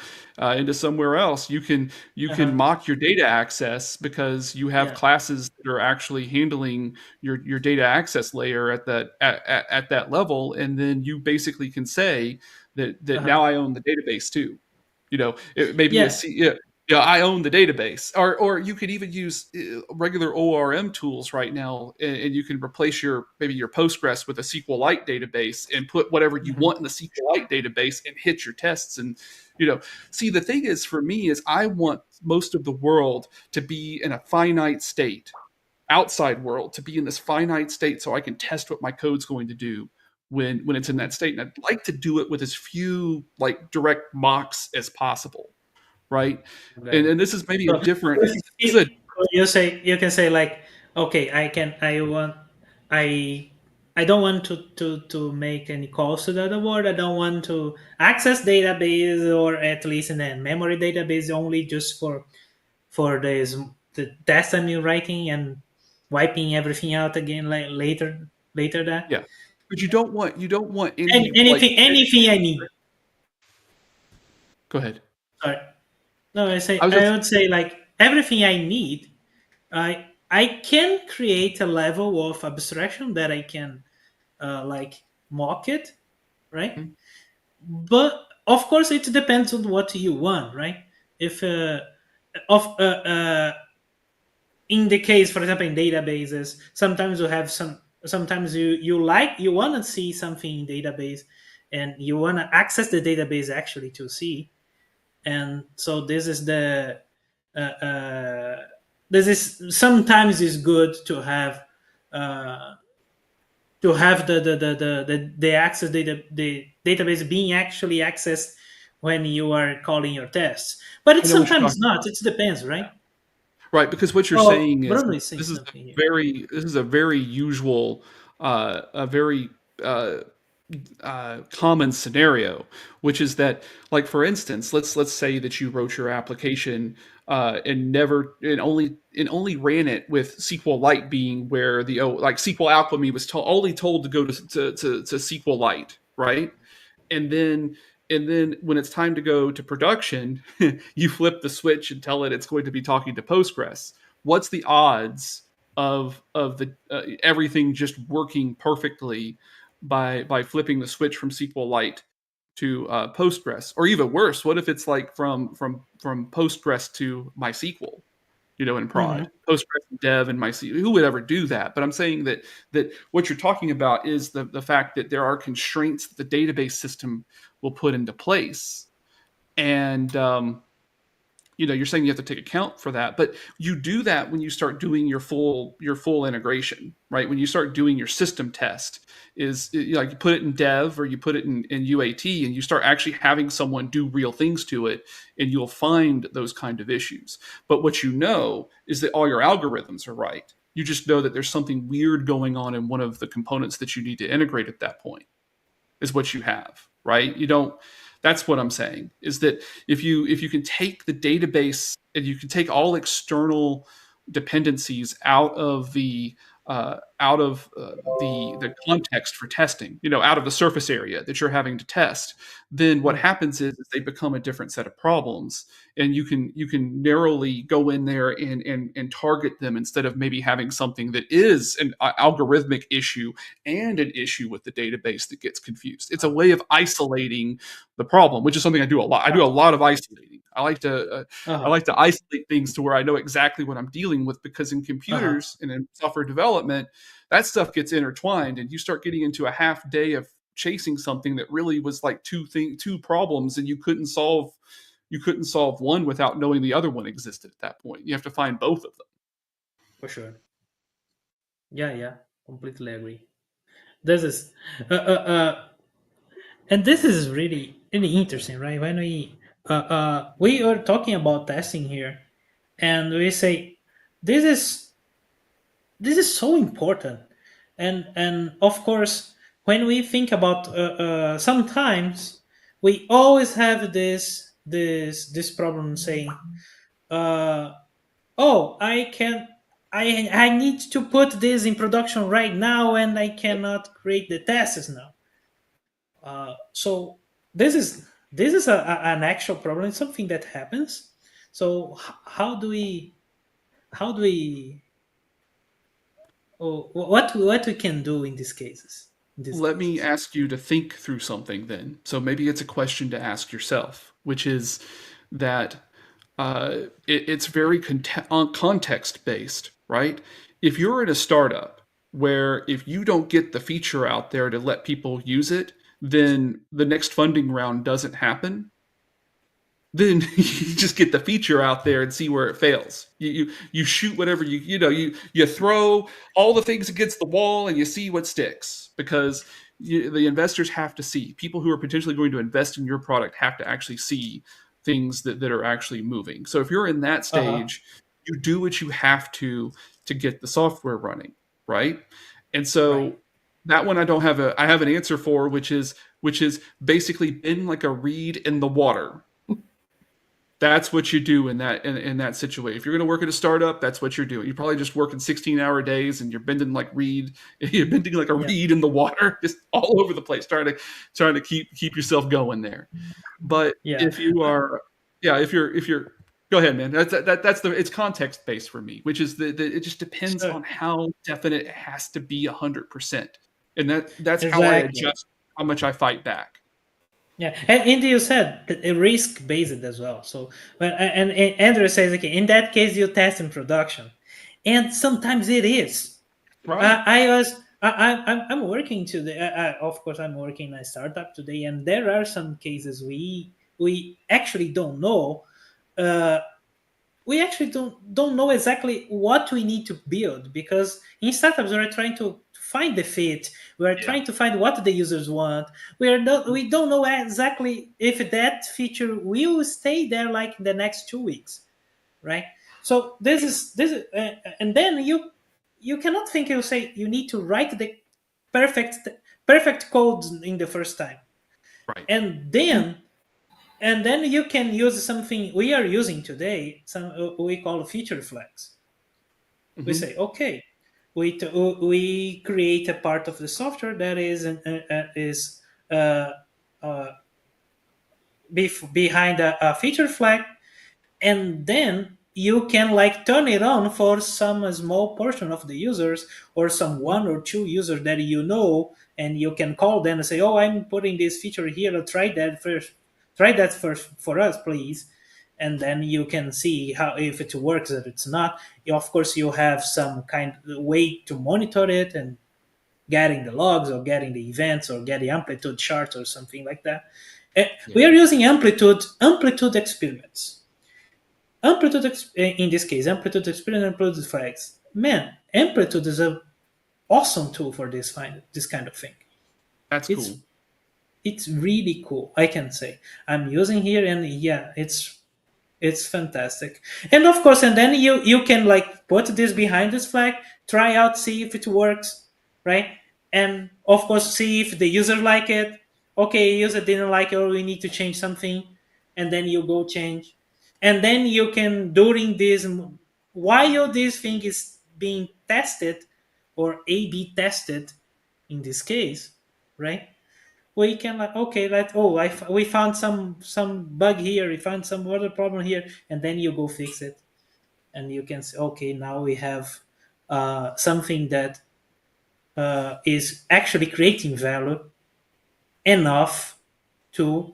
somewhere else, you can mock your data access because you have classes that are actually handling your data access layer at that level, and then you basically can say that now I own the database too. It may be I own the database, or you could even use regular ORM tools right now, and you can replace your Postgres with a SQLite database and put whatever you want in the SQLite database and hit your tests. And see, the thing is, for me, is I want most of the world to be in a finite state, outside world to be in this finite state, so I can test what my code's going to do when it's in that state. And I'd like to do it with as few like direct mocks as possible. Right. And this is maybe a different. You can say like, okay, I don't want to make any calls to the other world. I don't want to access database, or at least in a memory database only, just for the test I'm writing and wiping everything out again later that. Yeah, but you don't want anything I need. Go ahead. Sorry. No, I would say like everything I need, I can create a level of abstraction that I can like mock it, right? Mm-hmm. But of course, it depends on what you want, right? If in the case, for example, in databases, sometimes you have sometimes you want to see something in database, and you want to access the database actually to see. And so this is sometimes is good to have the access the database being actually accessed when you are calling your tests, but it's sometimes not. It depends, right? Right, because what you're saying is this is a very usual a very common scenario, which is that, like for instance, let's say that you wrote your application and only ran it with SQLite being where the like SQL Alchemy was only told to go to SQLite, right? And then when it's time to go to production, you flip the switch and tell it it's going to be talking to Postgres. What's the odds of the everything just working perfectly by flipping the switch from SQLite to Postgres? Or even worse, what if it's like from Postgres to MySQL? You know, in prod, Postgres and Dev and MySQL. Who would ever do that? But I'm saying that what you're talking about is the fact that there are constraints that the database system will put into place, and you know, you're saying you have to take account for that, but you do that when you start doing your full integration, right? When you start doing your system test, is like you put it in Dev or you put it in UAT, and you start actually having someone do real things to it, and you'll find those kind of issues. But what you know is that all your algorithms are right. You just know that there's something weird going on in one of the components that you need to integrate at that point, is what you have, right? You don't. That's what I'm saying, is that if you can take the database and you can take all external dependencies out of the the context for testing, you know, out of the surface area that you're having to test, then what happens is they become a different set of problems, and you can narrowly go in there and target them, instead of maybe having something that is an algorithmic issue and an issue with the database that gets confused. It's a way of isolating the problem, which is something I do a lot. I do a lot of isolating. I like to isolate things to where I know exactly what I'm dealing with, because in computers and in software development, that stuff gets intertwined, and you start getting into a half day of chasing something that really was like two problems, and you couldn't solve one without knowing the other one existed at that point. You have to find both of them. For sure. Yeah, completely agree. This is and this is really interesting, right? When we are talking about testing here, and we say this is so important, and of course, when we think about sometimes we always have this problem saying, oh, I need to put this in production right now, and I cannot create the tests now. So this is an actual problem. It's something that happens. So how do we what we can do in these cases? Let me ask you to think through something then. So maybe it's a question to ask yourself, which is that it's very context based, right? If you're in a startup where if you don't get the feature out there to let people use it, then the next funding round doesn't happen. Then you just get the feature out there and see where it fails. You shoot whatever you throw all the things against the wall and you see what sticks, because the investors have to see, people who are potentially going to invest in your product have to actually see things that are actually moving. So if you're in that stage, you do what you have to get the software running, right? And so that one I have an answer for, which is basically been like a reed in the water. That's what you do in that situation. If you're going to work at a startup, that's what you're doing. You're probably just working 16-hour days, and you're bending like a reed in the water, just all over the place, trying to keep yourself going there. But if you're go ahead, man. It's context based for me, which is it just depends on how definite it has to be 100%, and that's how I adjust how much I fight back. Yeah, and Indy, you said risk based as well. So and Andrew says, okay, in that case you test in production, and sometimes it is. Right. I'm working today. Of course, I'm working in a startup today, and there are some cases we actually don't know. We actually don't know exactly what we need to build, because in startups we're trying to find the fit. We're trying to find what the users want. We don't know exactly if that feature will stay there like in the next 2 weeks, right? So this is and then you cannot think, you say you need to write perfect perfect code in the first time, Right. and then you can use something we are using today. Some we call feature flags. We Hmm. say, okay, we create a part of the software that is uh, uh, behind a feature flag, and then you can like turn it on for some small portion of the users, or some one or two users that you know, and you can call them and say, oh, I'm putting this feature here, try that first for us, please. And then you can see how, if it works or it's not. Of course, you have some kind of way to monitor it, and getting the logs or getting the events or getting amplitude charts or something like that. We Yeah. are using amplitude experiments. In this case, amplitude experiment, amplitude flags. Man, amplitude is a awesome tool for this kind of thing. That's It's cool. it's really cool. I can say I'm using here, and yeah, it's fantastic. And of course, and then you can like put this behind this flag, try out, see if it works, right? And of course, see if the user like it. Okay, user didn't like it, or we need to change something, and then you go change. And then you can, during this, while this thing is being tested, or A/B tested in this case, right? We can like, okay, we found some bug here, we found some other problem here, and then you go fix it, and you can say, okay, now we have something that is actually creating value enough to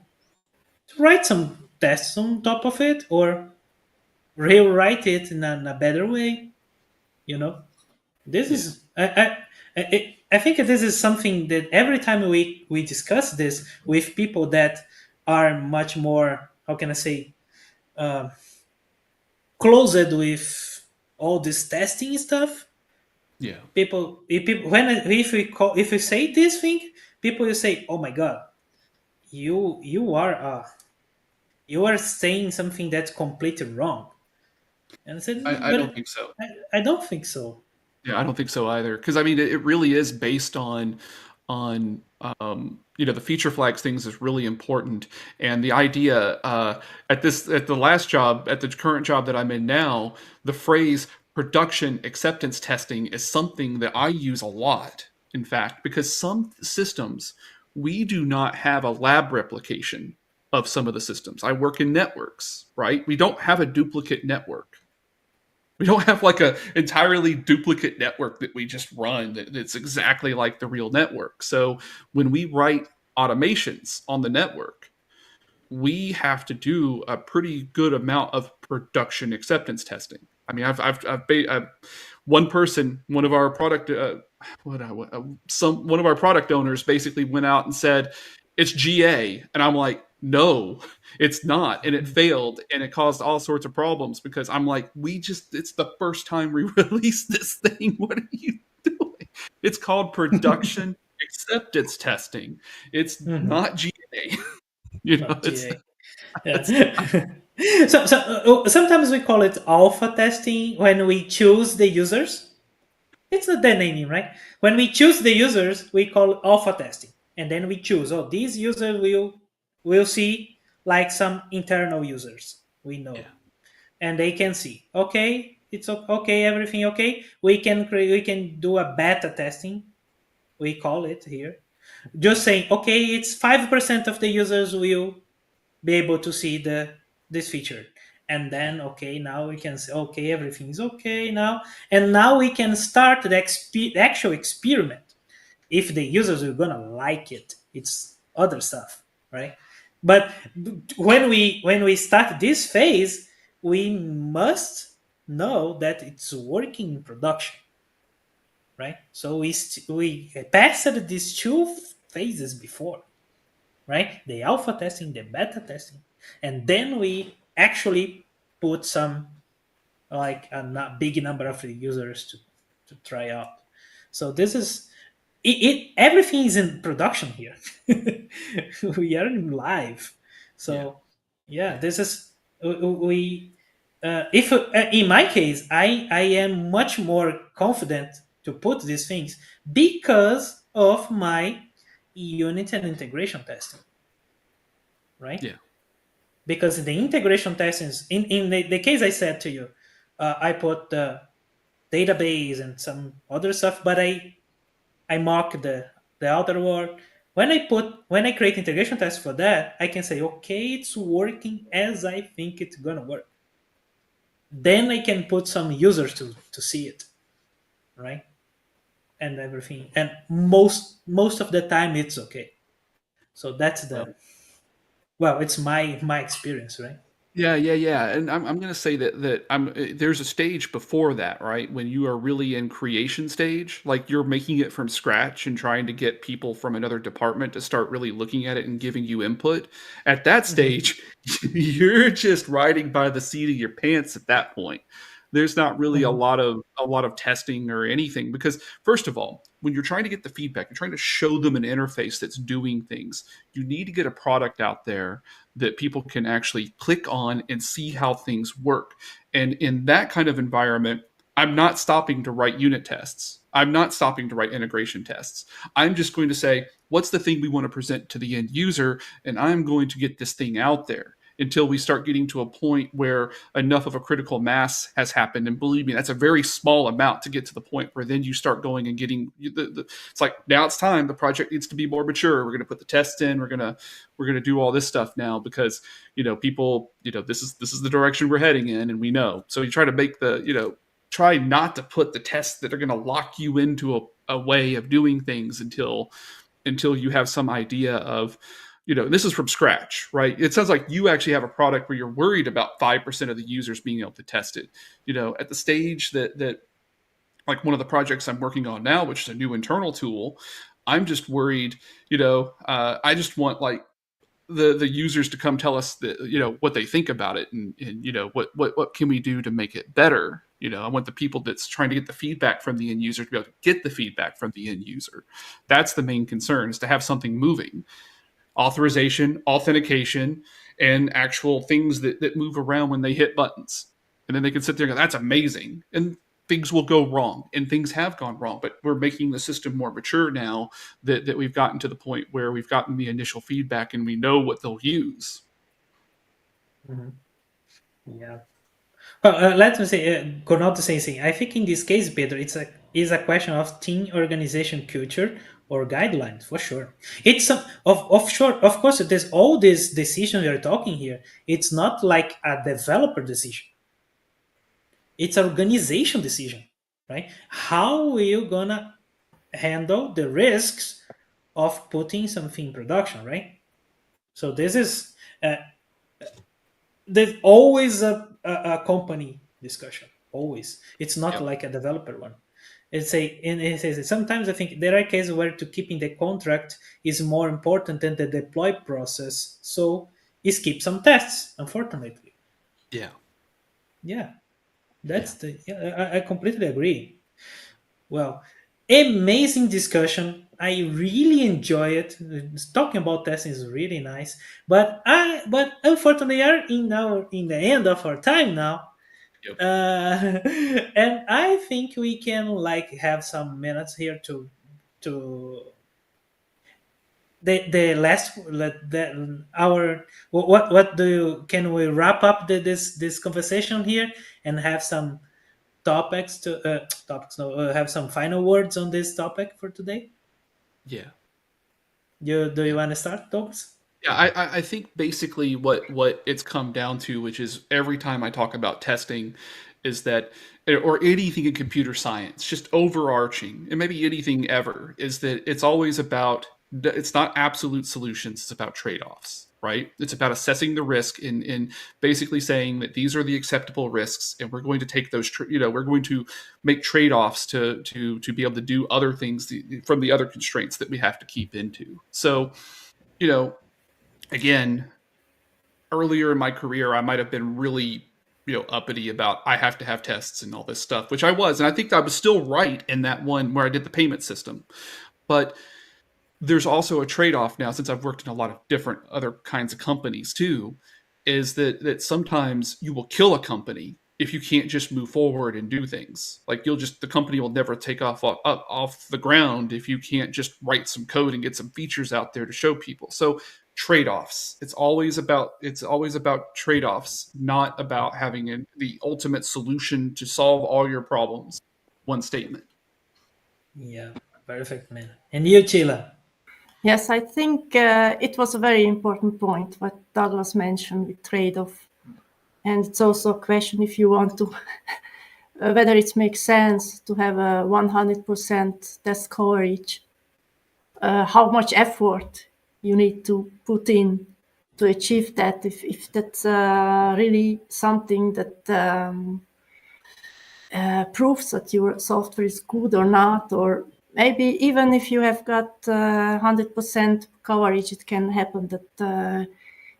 write some tests on top of it, or rewrite it in a better way. You know, this Yeah. is I think this is something that every time we discuss this with people that are much more, how can I say, uh, closed with all this testing stuff. Yeah. People, when if we say this thing, people will say, "Oh my god, you are saying something that's completely wrong." And I said, I don't "But think so. I don't think so." Yeah, I don't think so either. Because I mean, it really is based on the feature flags things is really important, and the idea at the last job, at the current job that I'm in now, the phrase production acceptance testing is something that I use a lot. In fact, because some systems we do not have a lab replication of some of the systems. I work in networks, right? We don't have a duplicate network. We don't have like a entirely duplicate network that we just run that's exactly like the real network. So when we write automations on the network, we have to do a pretty good amount of production acceptance testing. I mean, one person, one of our product, one of our product owners basically went out and said it's GA, and I'm like, no, it's not, and it failed, and it caused all sorts of problems because I'm like, it's the first time we released this thing. What are you doing? It's called production acceptance testing. It's Mhm. not GA. Not It's GA. Yeah. it's not. Sometimes we call it alpha testing when we choose the users. It's not the naming, right? When we choose the users, we call alpha testing, and then we choose. Oh, these users will see like some internal users we know, Yeah. and they can see. Okay, it's okay, everything okay. We can do a beta testing. We call it here. Just saying, okay, it's 5% of the users will be able to see this feature, and then okay, now we can say, okay, everything is okay now, and now we can start the actual experiment. If the users are gonna like it, it's other stuff, right? But when we start this phase, we must know that it's working in production, right? So we passed these two phases before, right? The alpha testing, the beta testing, and then we actually put some, like a big number of users to try out. So this is everything is in production here. We are in live. Yeah. So yeah, Yeah. this is we. If in my case, I am much more confident to put these things because of my unit and integration testing, right? Yeah. Because the integration testing is in the case I said to you, I put the database and some other stuff, but I mock the outer world. When I create integration tests for that, I can say, okay, it's working as I think it's gonna work. Then I can put some users to see it, right? And everything. And most of the time it's okay. So that's Well, the well, it's my experience, right? yeah. And I'm going to say that there's a stage before that, right? When you are really in creation stage, like you're making it from scratch and trying to get people from another department to start really looking at it and giving you input. At that Mhm. stage, you're just riding by the seat of your pants at that point. There's not really Mhm. a lot of testing or anything because first of all, when you're trying to get the feedback, you're trying to show them an interface that's doing things. You need to get a product out there that people can actually click on and see how things work. And in that kind of environment, I'm not stopping to write unit tests. I'm not stopping to write integration tests. I'm just going to say, what's the thing we want to present to the end user? And I'm going to get this thing out there until we start getting to a point where enough of a critical mass has happened. And believe me, that's a very small amount to get to the point where then you start going and getting it's like now it's time. The project needs to be more mature. We're going to put the tests in. We're going to do all this stuff now because people this is the direction we're heading in, and we know. So you try to make try not to put the tests that are going to lock you into a way of doing things until you have some idea of this is from scratch, right? It sounds like you actually have a product where you're worried about 5% of the users being able to test it. At the stage that like one of the projects I'm working on now, which is a new internal tool, I'm just worried, I just want like the users to come tell us that what they think about it and what can we do to make it better. I want the people that's trying to get the feedback from the end user to be able to get the feedback from the end user. That's the main concern, is to have something moving. Authorization, authentication, and actual things that move around when they hit buttons. And then they can sit there and go, that's amazing. And things will go wrong, and things have gone wrong. But we're making the system more mature now that we've gotten to the point where we've gotten the initial feedback and we know what they'll use. Mhm. Yeah. Well, let me say, go not to say thing. I think in this case, Pedro, it's a question of team organization culture or guidelines for sure. It's of sure, of course. There's all this decision we are talking here. It's not like a developer decision. It's an organization decision, right? How are you gonna handle the risks of putting something in production, right? So this is there's always a company discussion. Always, it's not Yep. like a developer one. It says sometimes I think there are cases where to keeping the contract is more important than the deploy process. So skip some tests, unfortunately. Yeah. Yeah, Yeah. I completely agree. Well, amazing discussion. I really enjoy it. Talking about testing is really nice. But unfortunately, we are in the end of our time now. Yep. And I think we can like have some minutes here to the last the our what do you can we wrap up this conversation here and have some topics to topics no have some final words on this topic for today. Yeah. Do you Yeah. want to start, Thomas? Yeah, I think basically what it's come down to, which is every time I talk about testing, is that or anything in computer science, just overarching, and maybe anything ever, is that it's always about it's not absolute solutions, it's about trade-offs, right? It's about assessing the risk in basically saying that these are the acceptable risks, and we're going to take those, we're going to make trade-offs to be able to do other things from the other constraints that we have to keep into. So, you know, again, earlier in my career, I might have been really, uppity about I have to have tests and all this stuff, which I was. And I think I was still right in that one where I did the payment system. But there's also a trade off now, since I've worked in a lot of different other kinds of companies too, is that sometimes you will kill a company if you can't just move forward and do things. Like the company will never take off the ground if you can't just write some code and get some features out there to show people. So trade-offs. It's always about trade-offs, not about having the ultimate solution to solve all your problems. One statement. Yeah, perfect, man. And you, Chila? Yes, I think it was a very important point what Douglas mentioned with trade-off. And it's also a question if you want to, whether it makes sense to have a 100% test coverage, how much effort you need to put in to achieve that, if that's really something that proves that your software is good or not, or maybe even if you have got 100% coverage, it can happen that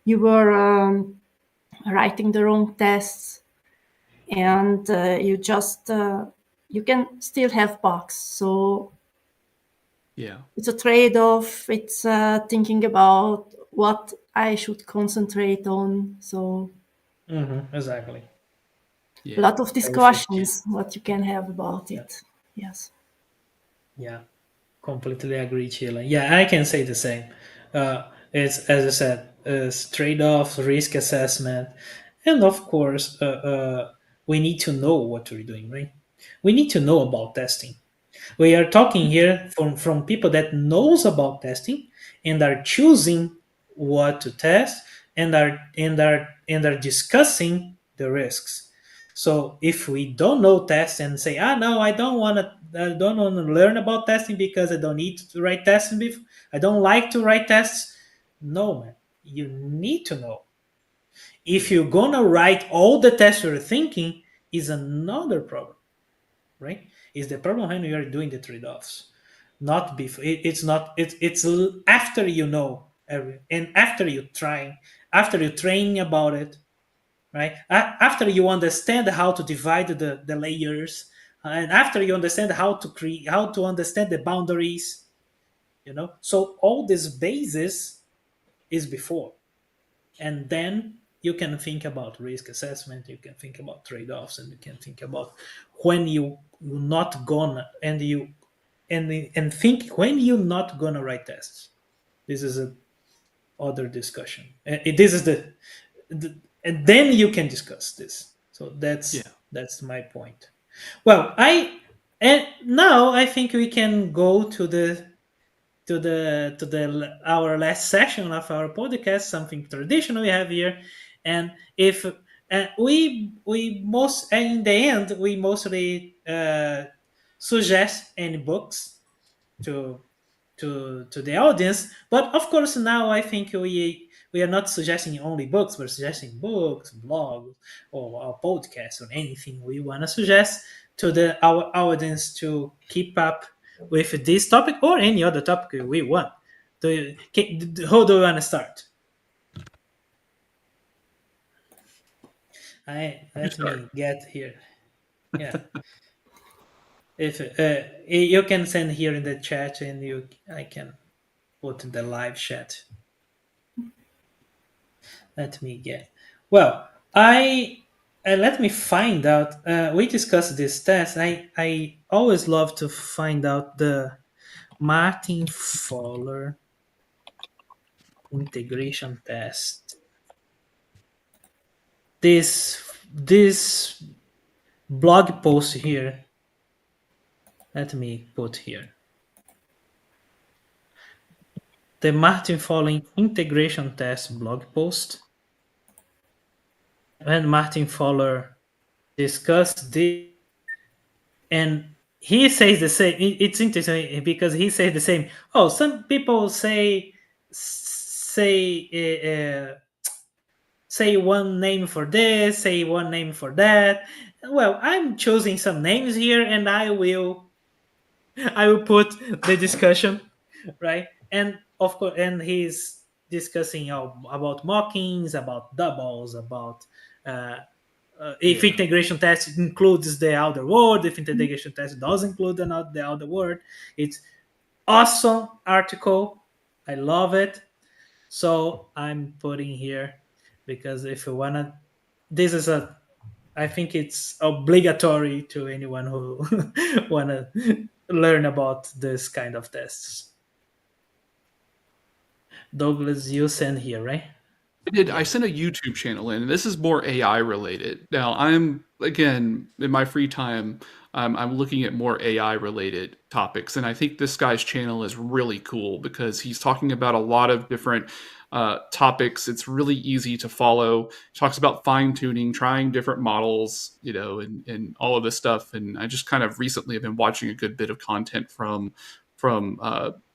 you were writing the wrong tests, and you can still have bugs. So Yeah. it's a trade-off. It's thinking about what I should concentrate on. So Exactly. a lot of Perfect. discussions what you can have about it. Yes. Yeah, completely agree, Chila. Yeah, I can say the same. It's, as I said, trade-off, risk assessment, and of course, we need to know what we're doing, right? We need to know about testing. We are talking here from people that knows about testing and are choosing what to test and are discussing the risks. So if we don't know test and say, no, I don't want to learn about testing because I don't need to write testing before, I don't like to write tests. No, man, you need to know. If you're gonna write all the tests you're thinking, is another problem, right? Is the problem when you are doing the trade-offs, not before. It's not. It's after you know and after you trying, after you training about it, right? After you understand how to divide the layers, and after you understand how to create, how to understand the boundaries, So all this basis is before, and then you can think about risk assessment, you can think about trade-offs, and you can think about when you're not gonna and think when you're not gonna write tests. This is a other discussion. This is the and then you can discuss this. So Yeah. that's my point. Well, and now I think we can go to the our last session of our podcast, something traditional we have here. And if we most in the end we mostly suggest any books to to the audience. But of course, now I think we are not suggesting only books. We're suggesting books, blogs, or a podcast, or anything we want to suggest to our audience to keep up with this topic or any other topic we want. How do you want to start? Let start. me get here. Yeah. If you can send here in the chat, and I can put in the live chat. Let me get. Well, I let me find out. We discussed this test. I always love to find out the Martin Fowler integration test. This blog post here. Let me put here the Martin Fowler integration test blog post. When Martin Fowler discussed this, and he says the same. It's interesting because he says the same. Oh, some people say one name for this, say one name for that. Well, I'm choosing some names here, and I will put the discussion, right? And of course, and he's discussing about mockings, about doubles, about uh, if Yeah. integration test includes the outer word, if integration test does include the outer word. It's awesome article. I love it. So I'm putting here because if you wanna, this is a I think it's obligatory to anyone who wanna learn about this kind of tests. Douglas, you send here, right? I did. I sent a YouTube channel in, and this is more AI related. Now, I'm again in my free time, I'm looking at more AI related topics, and I think this guy's channel is really cool because he's talking about a lot of different topics. It's really easy to follow. He talks about fine tuning, trying different models, and all of this stuff. And I just kind of recently have been watching a good bit of content from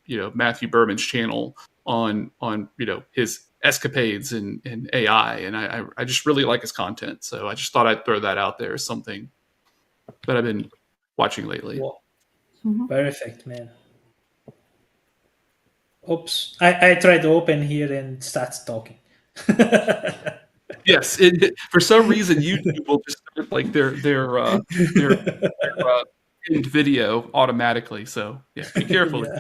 Matthew Berman's channel on his escapades in AI, and I just really like his content. So I just thought I'd throw that out there as something that I've been watching lately. Wow. Perfect, man. Oops, I tried to open here and starts talking. Yes, for some reason YouTube will just start like their end video automatically. So yeah, be careful. Yeah.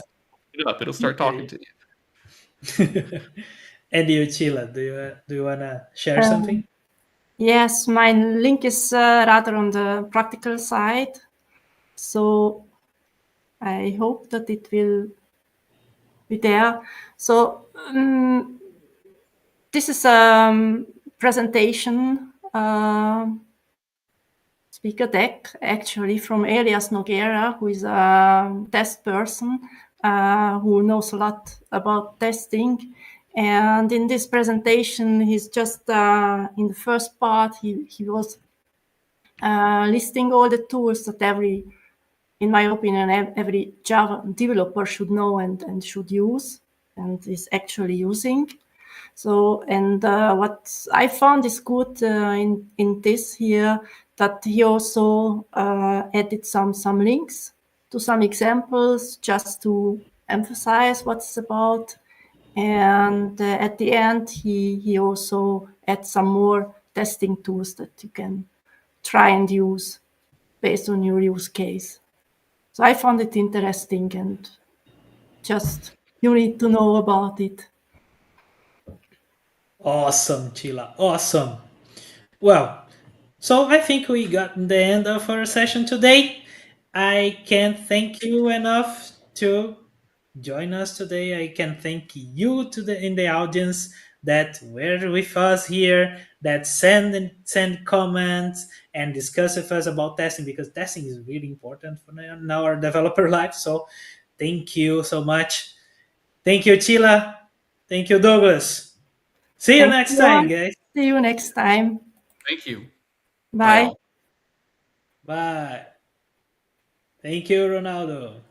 It up, it'll start talking to you. And you, Chila, do you wanna share Um, something? Yes, my link is rather on the practical side. So I hope that it will be there. So this is a presentation speaker deck actually from Elias Nogueira, who is a test person who knows a lot about testing. And in this presentation, he's just in the first part, he was listing all the tools that in my opinion, every Java developer should know and should use and is actually using. So, and what I found is good in this here, that he also added some links to some examples just to emphasize what it's about. And at the end, he also adds some more testing tools that you can try and use based on your use case. So I found it interesting, and just you need to know about it. Awesome, Chila. Awesome. Well, so I think we got the end of our session today. I can't thank you enough to join us today. I can thank you in the audience that were with us here, that send comments and discuss with us about testing, because testing is really important for our developer life. So thank you so much. Thank you, Chila. Thank you, Douglas. See you Thank next time, you. guys. See you next time. Thank you. Bye Bye. all. Bye. Thank you, Ronaldo.